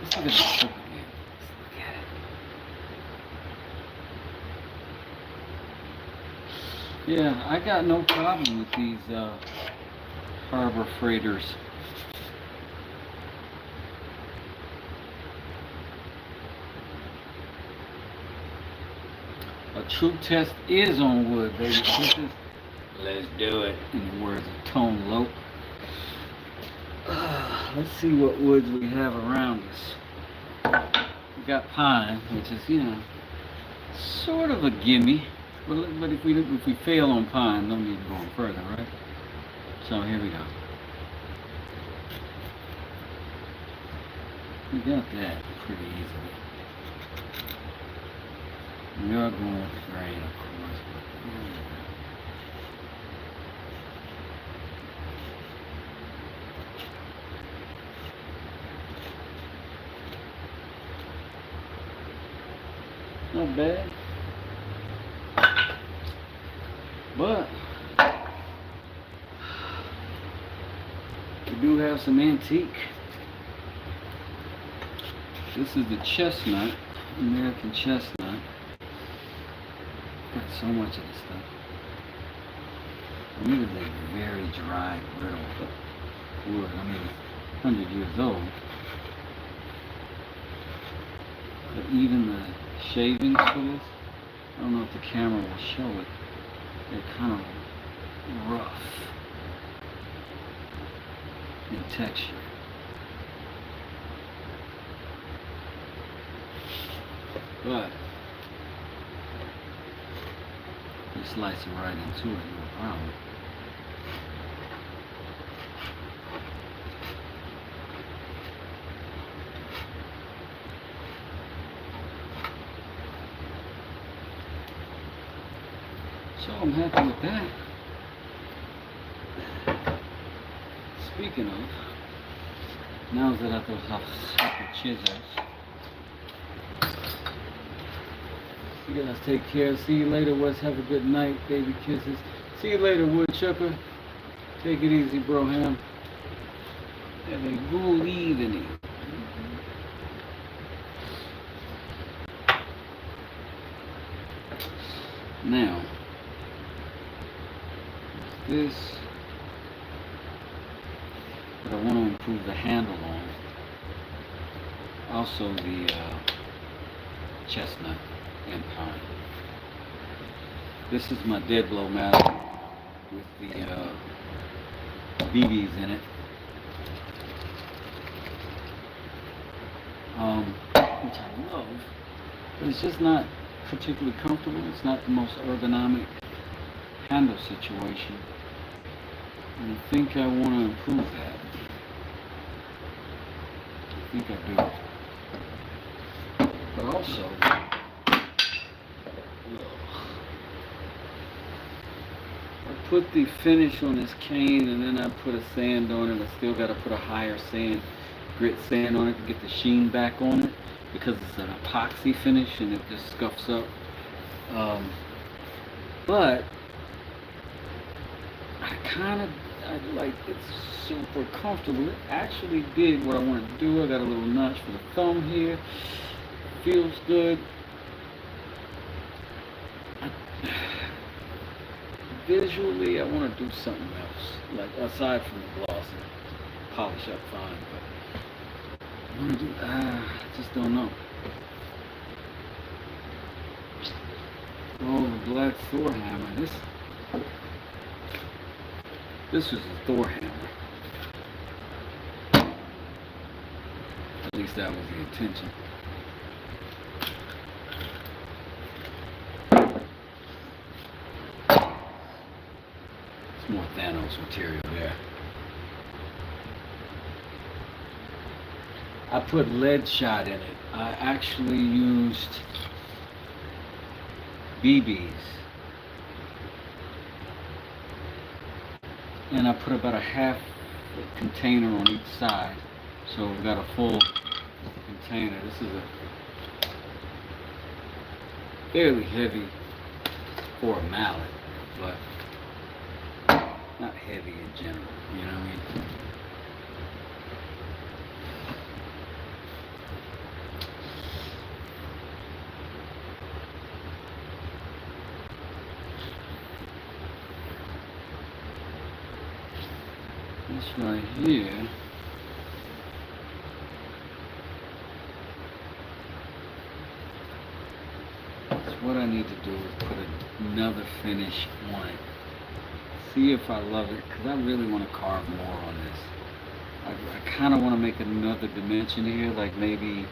Let's look at this stuff again. Let's look at it. Yeah, I got no problem with these Harbor Freighters. A true test is on wood, baby. Let's do it. In the words of Tone Loc. Let's see what woods we have around us. We got pine, which is, sort of a gimme. But if we fail on pine, no need to go further, right? So here we go. We got that pretty easily. We are going with the grain, of course. Not bad. But we do have some antique. This is the chestnut, American chestnut. Got so much of this stuff. It is a very dry, brittle wood. I mean, it's 100 years old. But even the shavings for this, I don't know if the camera will show it. They're kind of rough in texture. But you slice it right into it, no problem. So I'm happy with that. Speaking of, now that I have separate chisels, you guys take care. See you later, Wes. Have a good night, baby kisses. See you later, woodchucker. Take it easy, broham. Have a good evening. Now, this, but I want to improve the handle on. Also the chestnut and pine. This is my dead blow mallet with the BBs in it. Which I love, but it's just not particularly comfortable. It's not the most ergonomic handle situation, and I think I want to improve that. I think I do. But also, I put the finish on this cane, and then I put a sand on it. I still got to put a higher sand, grit sand on it to get the sheen back on it, because it's an epoxy finish and it just scuffs up. But I like it's super comfortable. It actually did what I wanted to do. I got a little notch for the thumb here. Feels good. Visually, I want to do something else, like aside from the gloss and polish up fine. But I want to do. I just don't know. Oh, the black Thor hammer. This was a Thor hammer. At least that was the intention. It's more Thanos material there. I put lead shot in it. I actually used BBs. And I put about a half container on each side. So we've got a full container. This is a fairly heavy for a mallet, but not heavy in general, you know what I mean? This right here, what I need to do is put another finish on it. See if I love it, because I really want to carve more on this. I kind of want to make another dimension here, like maybe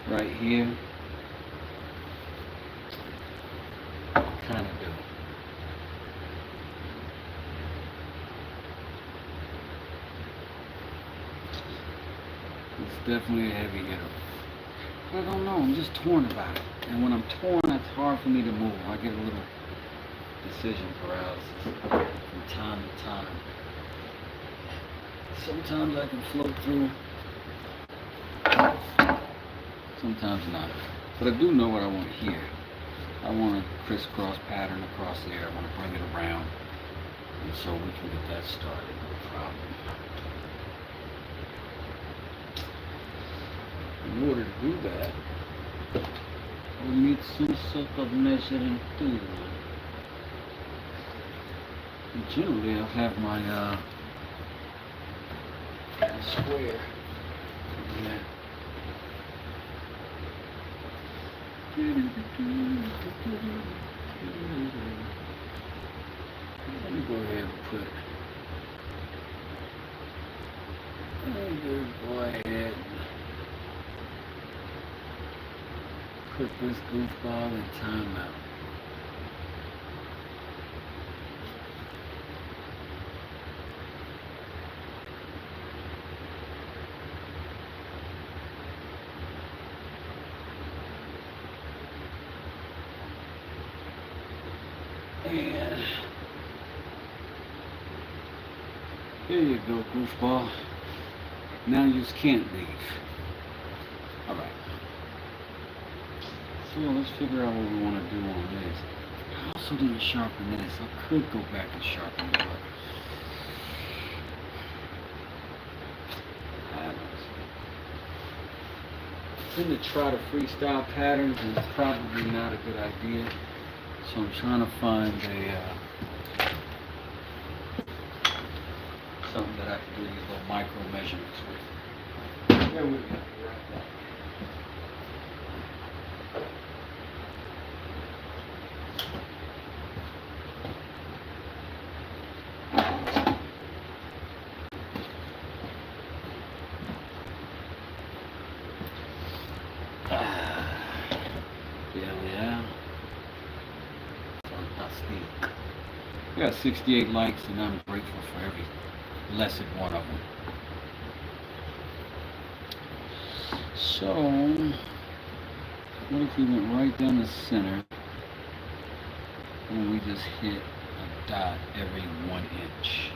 right here. Kind of do. It's definitely a heavy hitter. I don't know, I'm just torn about it. And when I'm torn, it's hard for me to move. I get a little decision paralysis from time to time. Sometimes I can float through, sometimes not. But I do know what I want here. I want a crisscross pattern across there. I want to bring it around. And so we can get that started, no problem. In order to do that, we need some sort of measuring tool. And generally, I'll have my square. Yeah. Let me go ahead and put. Let me go ahead. Put this goofball in timeout. And here you go, goofball. Now you can't leave. Alright. So let's figure out what we want to do on this. I also didn't sharpen this. I could go back and sharpen it, but I tend to try to freestyle patterns, and it's probably not a good idea. So I'm trying to find a something that I can do these little micro measurements with. Here we go. Yeah. Fantastic. We got 68 likes, and I'm grateful for every blessed one of them. So, what if we went right down the center and we just hit a dot every 1 inch?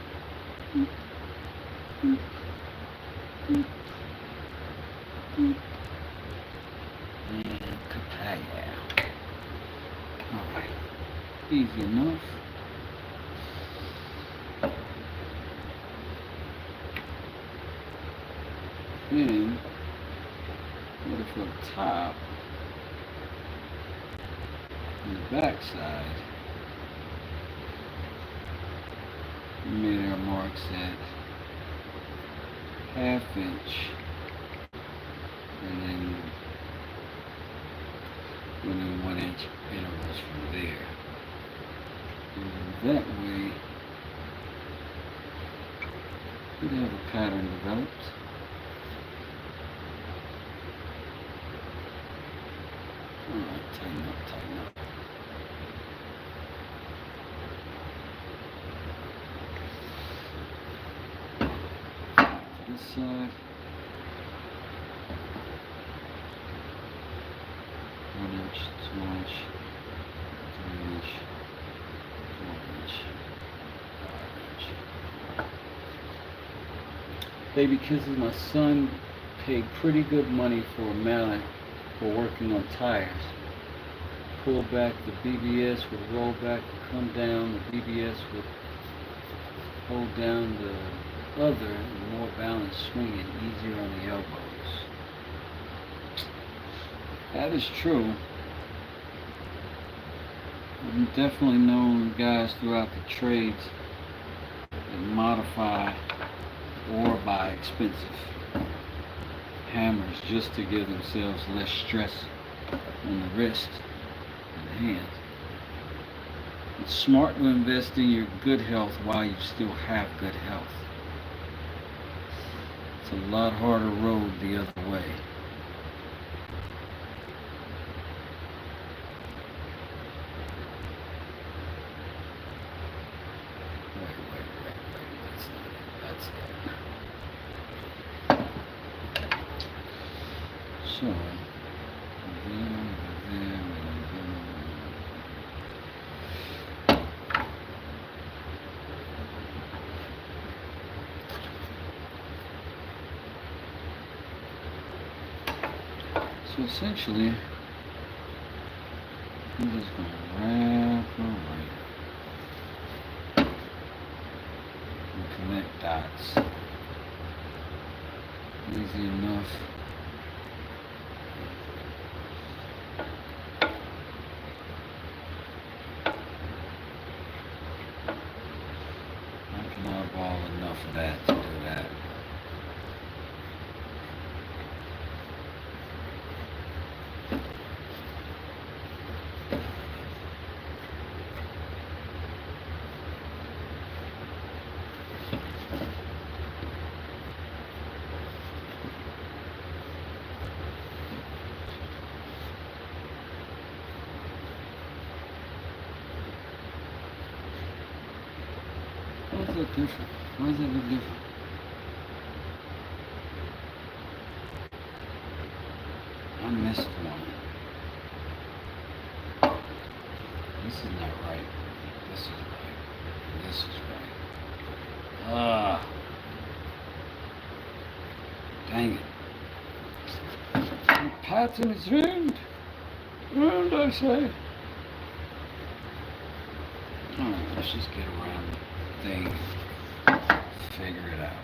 And kapaya. Alright, easy enough. Then, what if up top, on the back side, we made our marks at ½ inch, and then went in 1 inch intervals from there. And that way, we'd have a pattern developed. Alright, tighten up. This side. 1 inch, 2 inch, 3 inch, 4 inch, 5 inch. Baby Kisses, my son paid pretty good money for a mallet for working on tires. Pull back, the BBS would roll back and come down, the BBS would hold down the other, and more balance swinging, easier on the elbows. That is true. I've definitely known guys throughout the trades that modify or buy expensive hammers just to give themselves less stress on the wrist and hands. It's smart to invest in your good health while you still have good health. It's a lot harder road the other way. So, so essentially, I'm just going to wrap around and connect dots. Easy enough. I can eyeball enough of that to do that. Why is that different? Why does that look different? I missed one. This is not right. This is right. This is right. Ah. Dang it. The pattern is ruined. Ruined, I say. Alright, let's just get around the thing. Figure it out.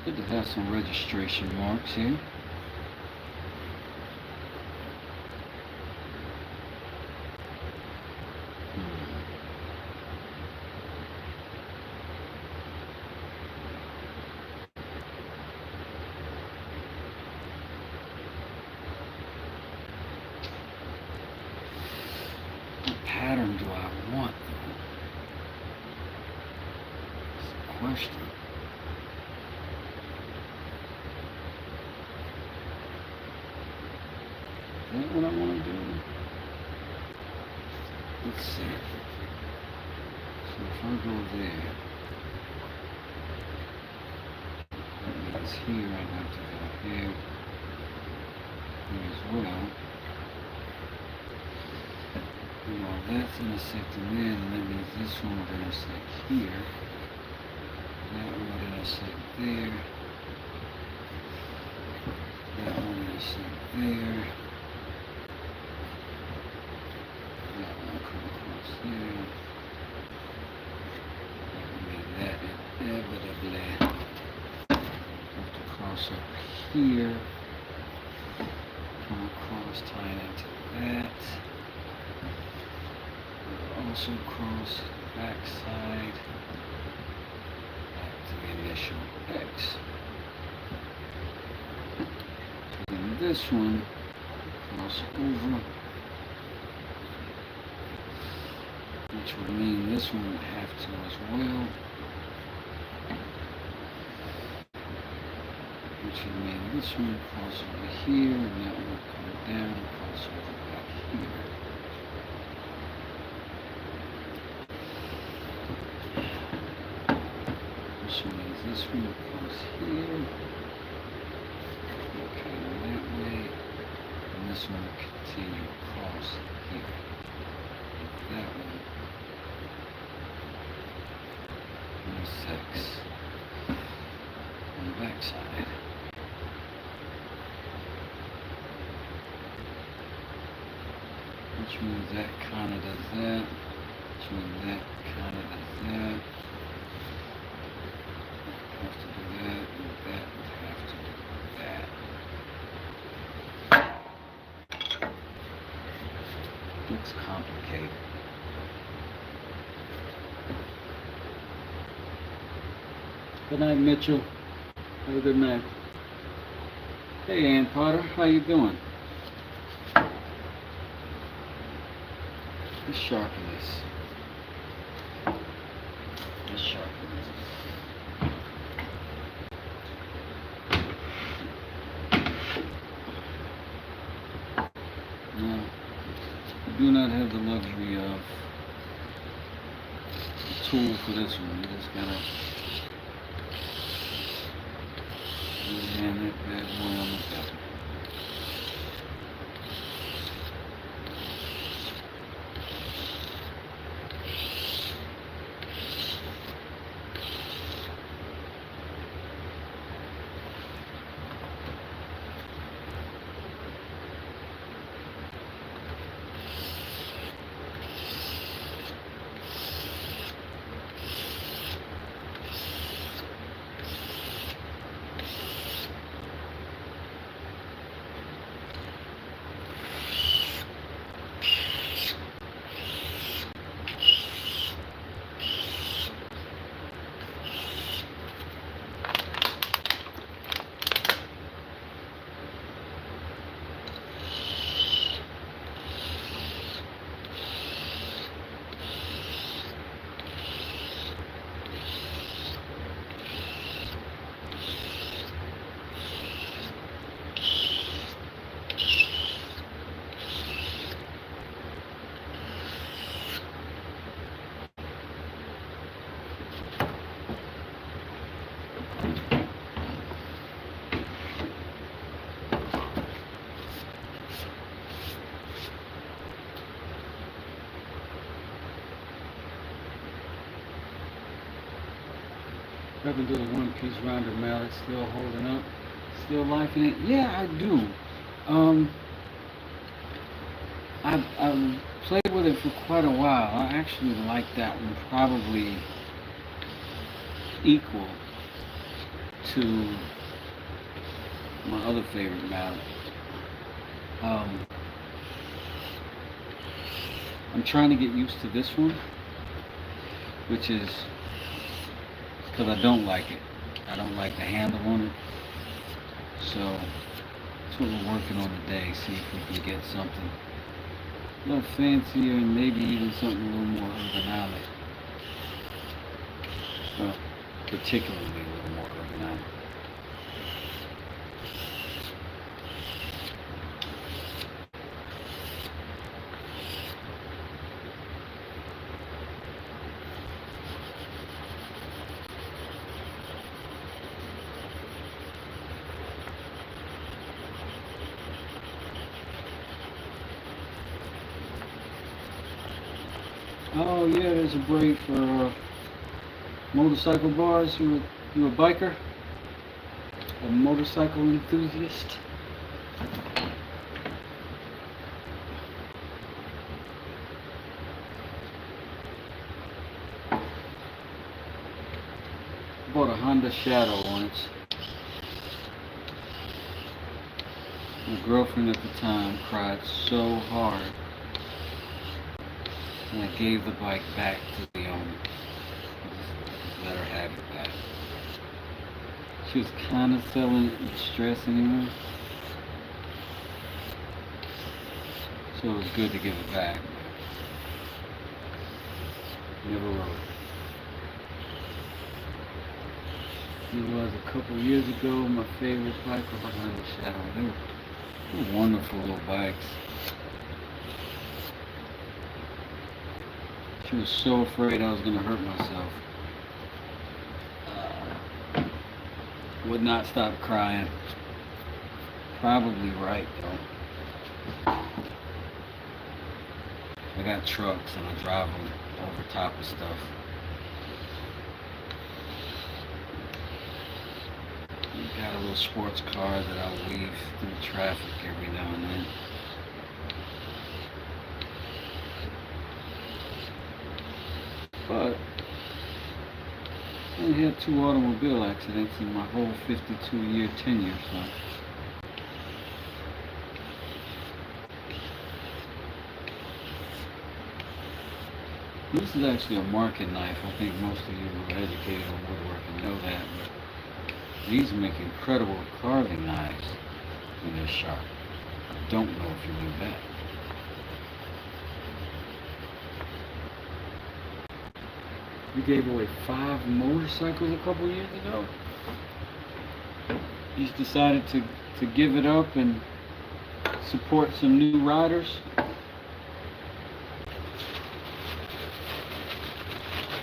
Good to have some registration marks here. What pattern do I want? That's the question. Is that what I want to do? Let's see. So if I go there, that means here I have to go here as well. Well, that's intersecting there, and that means this one would intersect here. That one would intersect there. That one would intersect there. That one come across there. That would mean that inevitably have to cross up here. Come across, tying into that. Also cross back side back to the initial X. Then this one cross over, which would mean this one would have to as well, which would mean this one cross over here, and that one would come down and cross over back here. Which means this one goes here, okay, that way, and this one will continue across here. That one intersects on the back side. Which means that kind of does that, which means that kind of does that. Have to do that, and that would have to do that. Looks complicated. Good night, Mitchell. Have a good night. Hey, Ann Potter, how you doing? Let's sharpen this. Let's sharpen this. Now, you do not have the luxury of a tool for this one. You just gotta hand it that boy on the top. Up into the one-piece rounder mallet, still holding up, still liking it. Yeah, I do. I've played with it for quite a while. I actually like that one probably equal to my other favorite mallet. I'm trying to get used to this one, which is because I don't like it. I don't like the handle on it. So that's what we're working on today. See if we can get something a little fancier and maybe even something a little more ergonomic. Well, particularly a little more ergonomic. Oh yeah, there's a break for motorcycle bars. You a biker? A motorcycle enthusiast? Bought a Honda Shadow once. My girlfriend at the time cried so hard, and I gave the bike back to the owner. Just let her have it back. She was kind of selling it with stress anyway, so it was good to give it back. Never rode it. It was a couple years ago. My favorite bike was a Honda Shadow. They were wonderful little bikes. She was so afraid I was going to hurt myself. Would not stop crying. Probably right though. I got trucks and I drive them over top of stuff. Got a little sports car that I'll weave through traffic every now and then. But I only had 2 automobile accidents in my whole 52-year tenure, so. This is actually a market knife. I think most of you who are educated on woodworking know that. But these make incredible carving knives when they're sharp. I don't know if you knew that. We gave away 5 motorcycles a couple years ago. He's decided to give it up and support some new riders.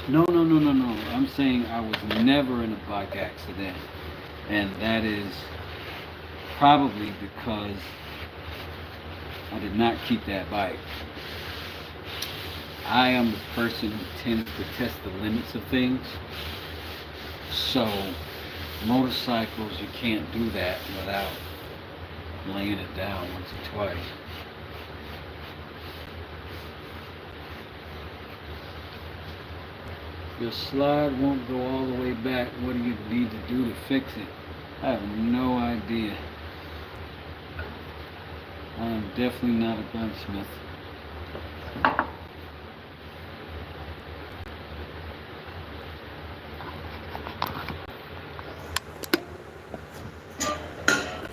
No. I'm saying I was never in a bike accident. And that is probably because I did not keep that bike. I am the person who tends to test the limits of things. So motorcycles, you can't do that without laying it down once or twice. Your slide won't go all the way back. What do you need to do to fix it? I have no idea. I am definitely not a gunsmith.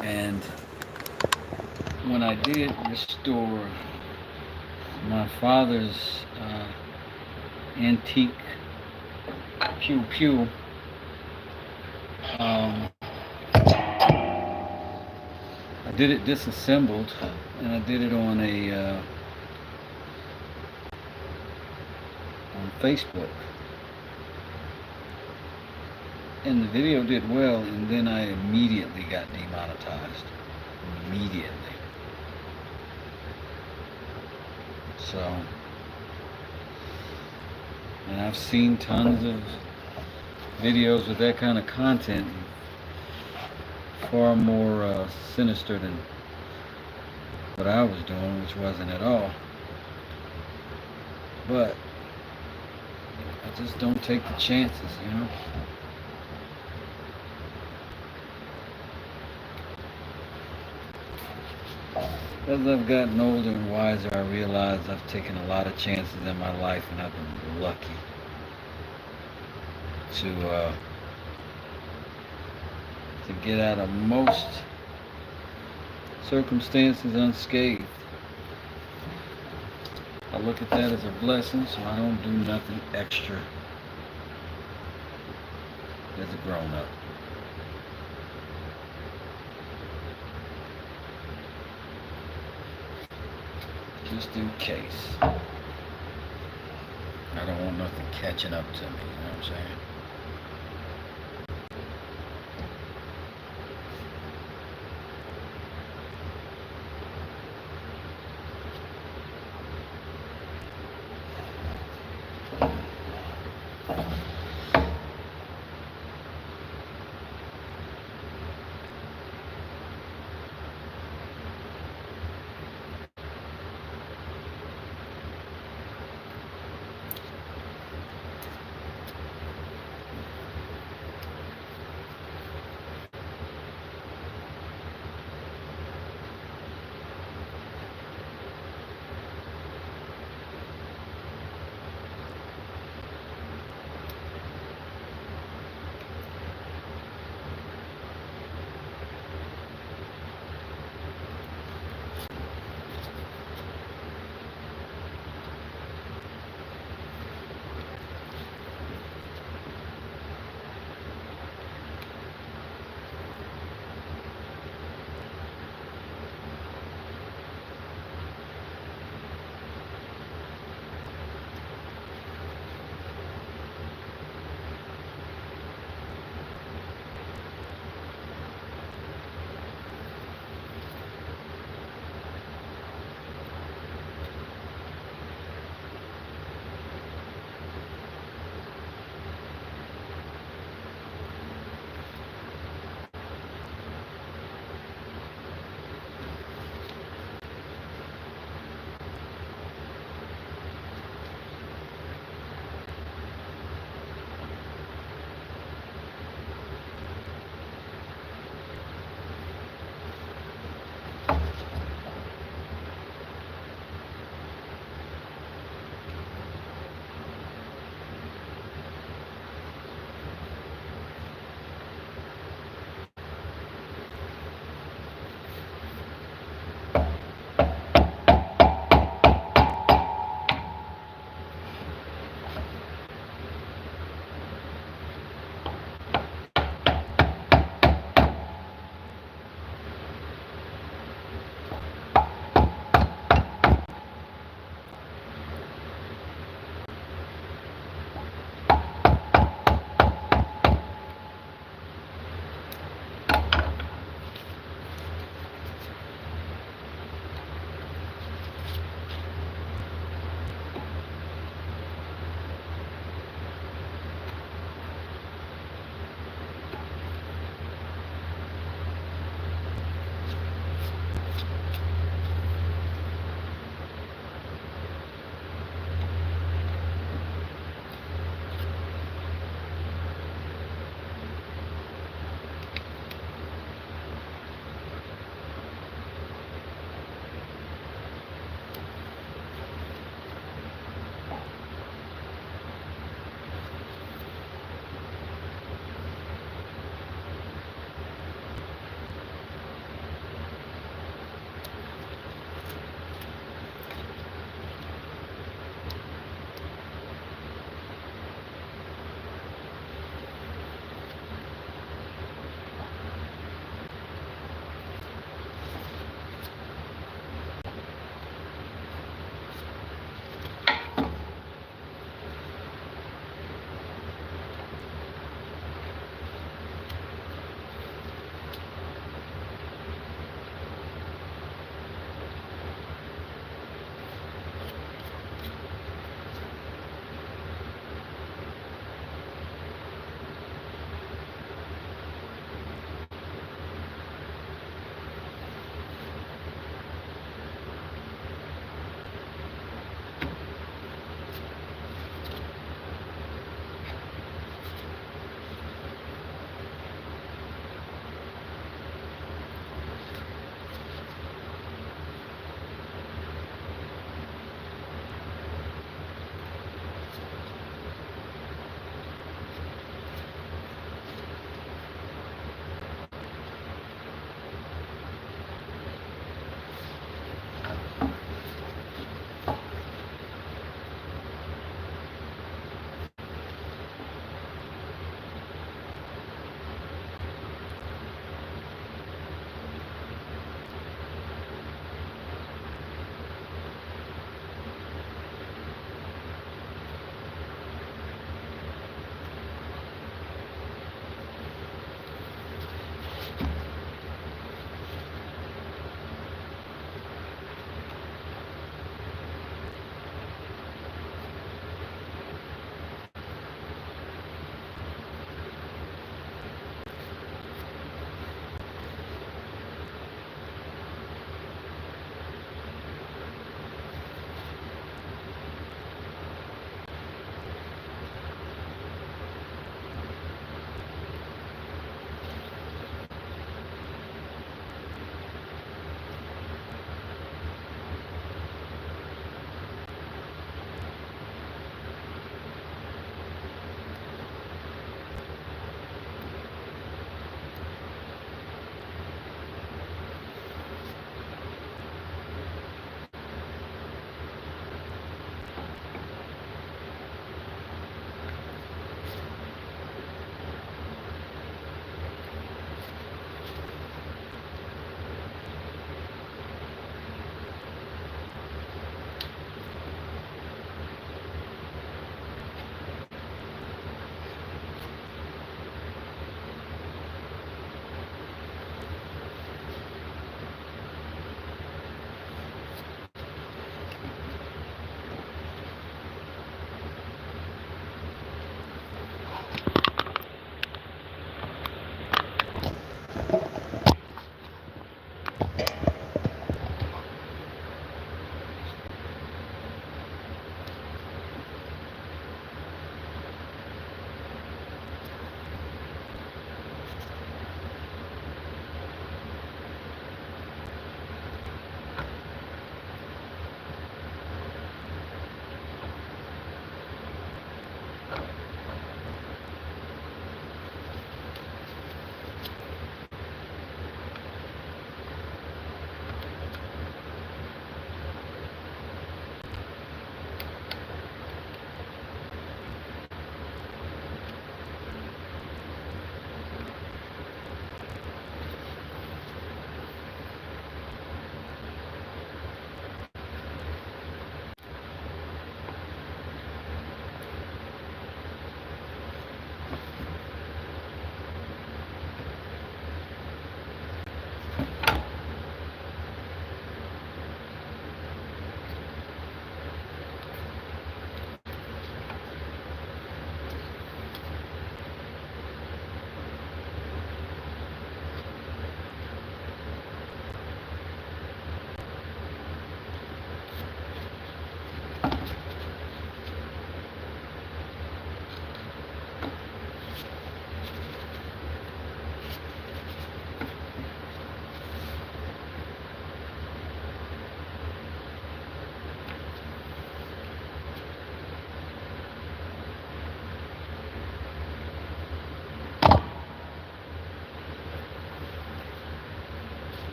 And when I did restore my father's antique pew, I did it disassembled, and I did it on Facebook, and the video did well, and then I immediately got demonetized. Immediately. So, and I've seen tons of videos with that kind of content, far more sinister than what I was doing, which wasn't at all. But I just don't take the chances, you know. As I've gotten older and wiser, I realize I've taken a lot of chances in my life, and I've been lucky to get out of most circumstances unscathed. I look at that as a blessing, so I don't do nothing extra as a grown up. Just in case. I don't want nothing catching up to me, you know what I'm saying?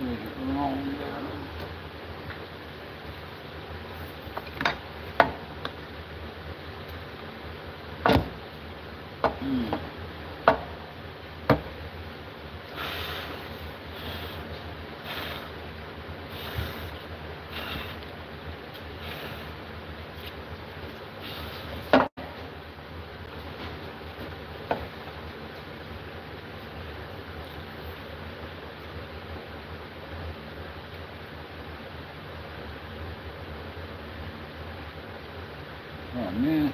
Make it long down. Oh man,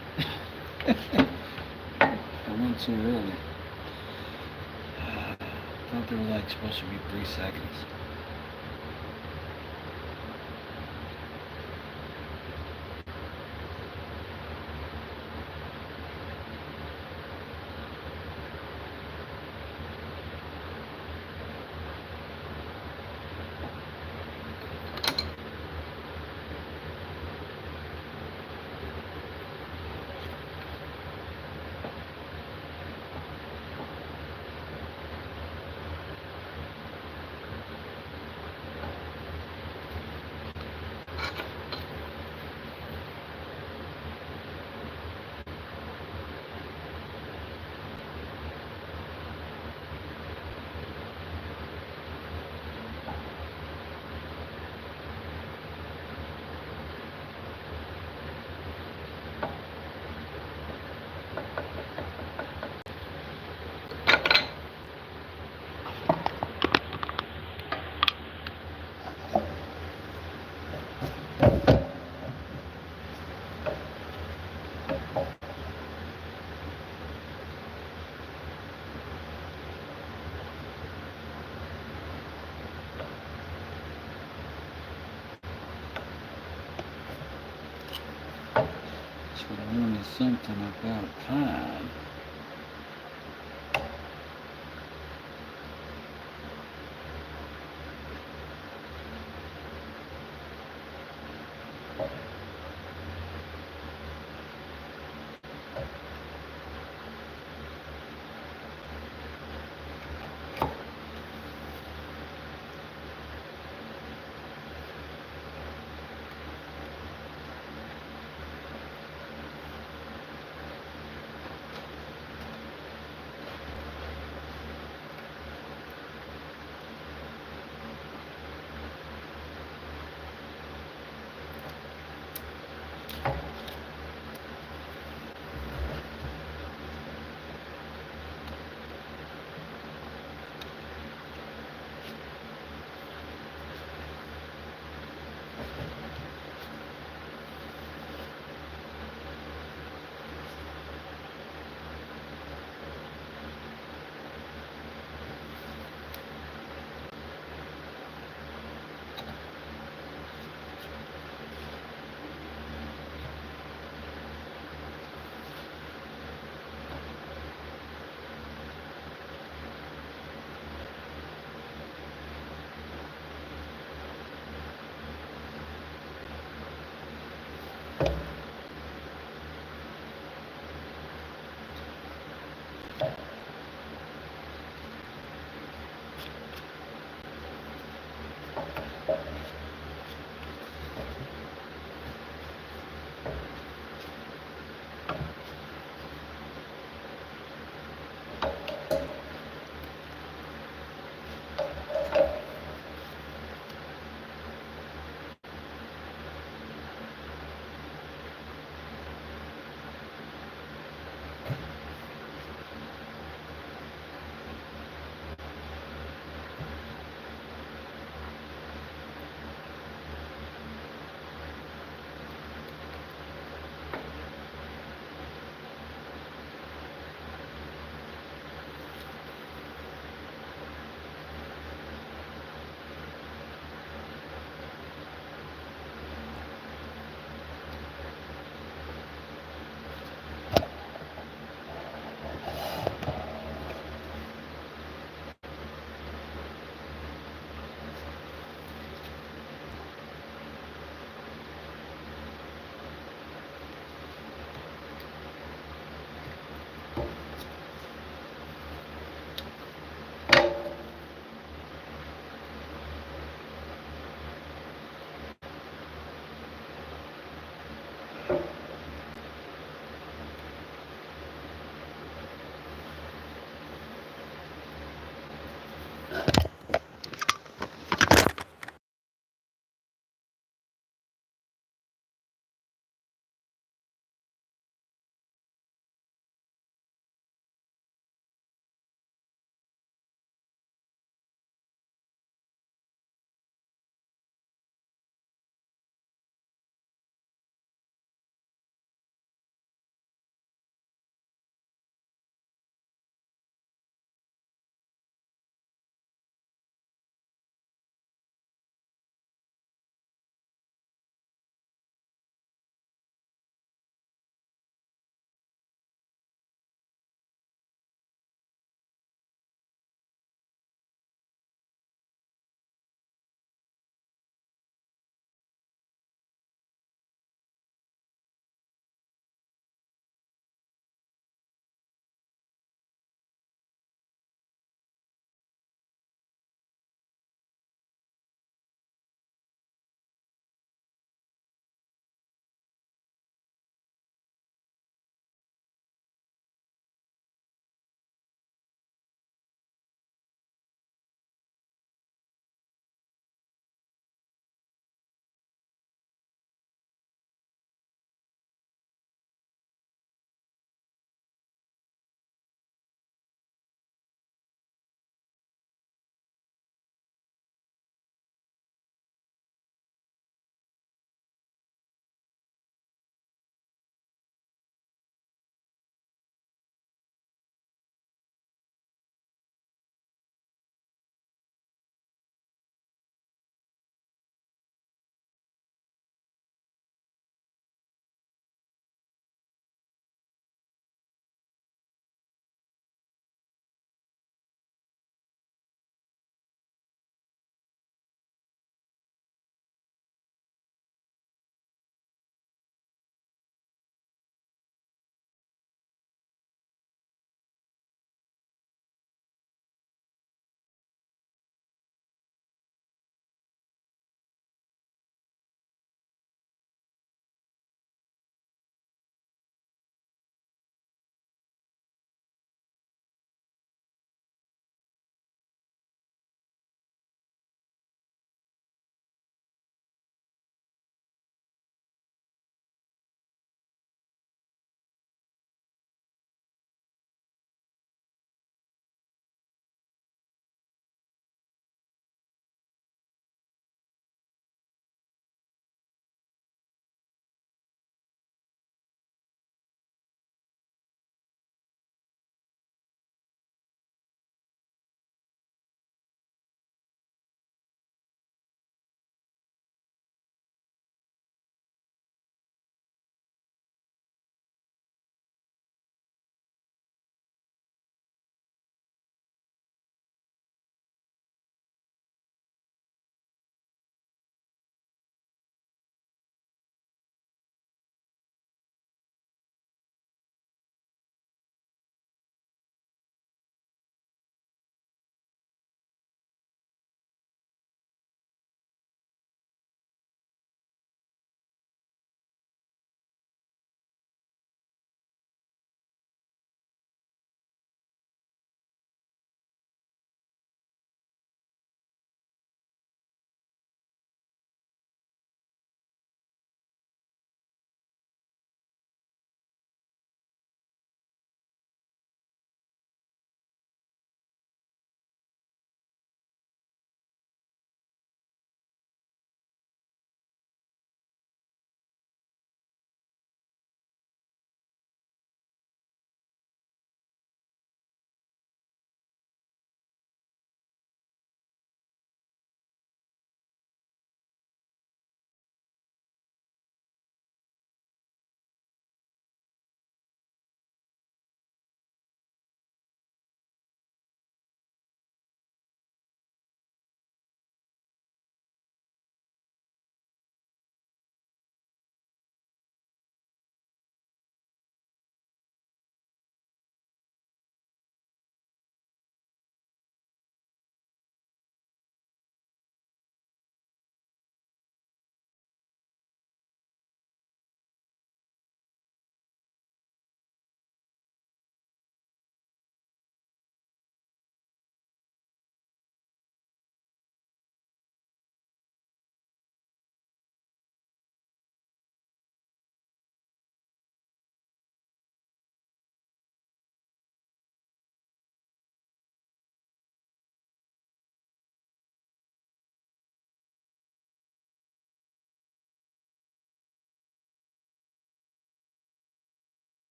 I went too early. Thought they were like supposed to be 3 seconds. So I wanted something about time.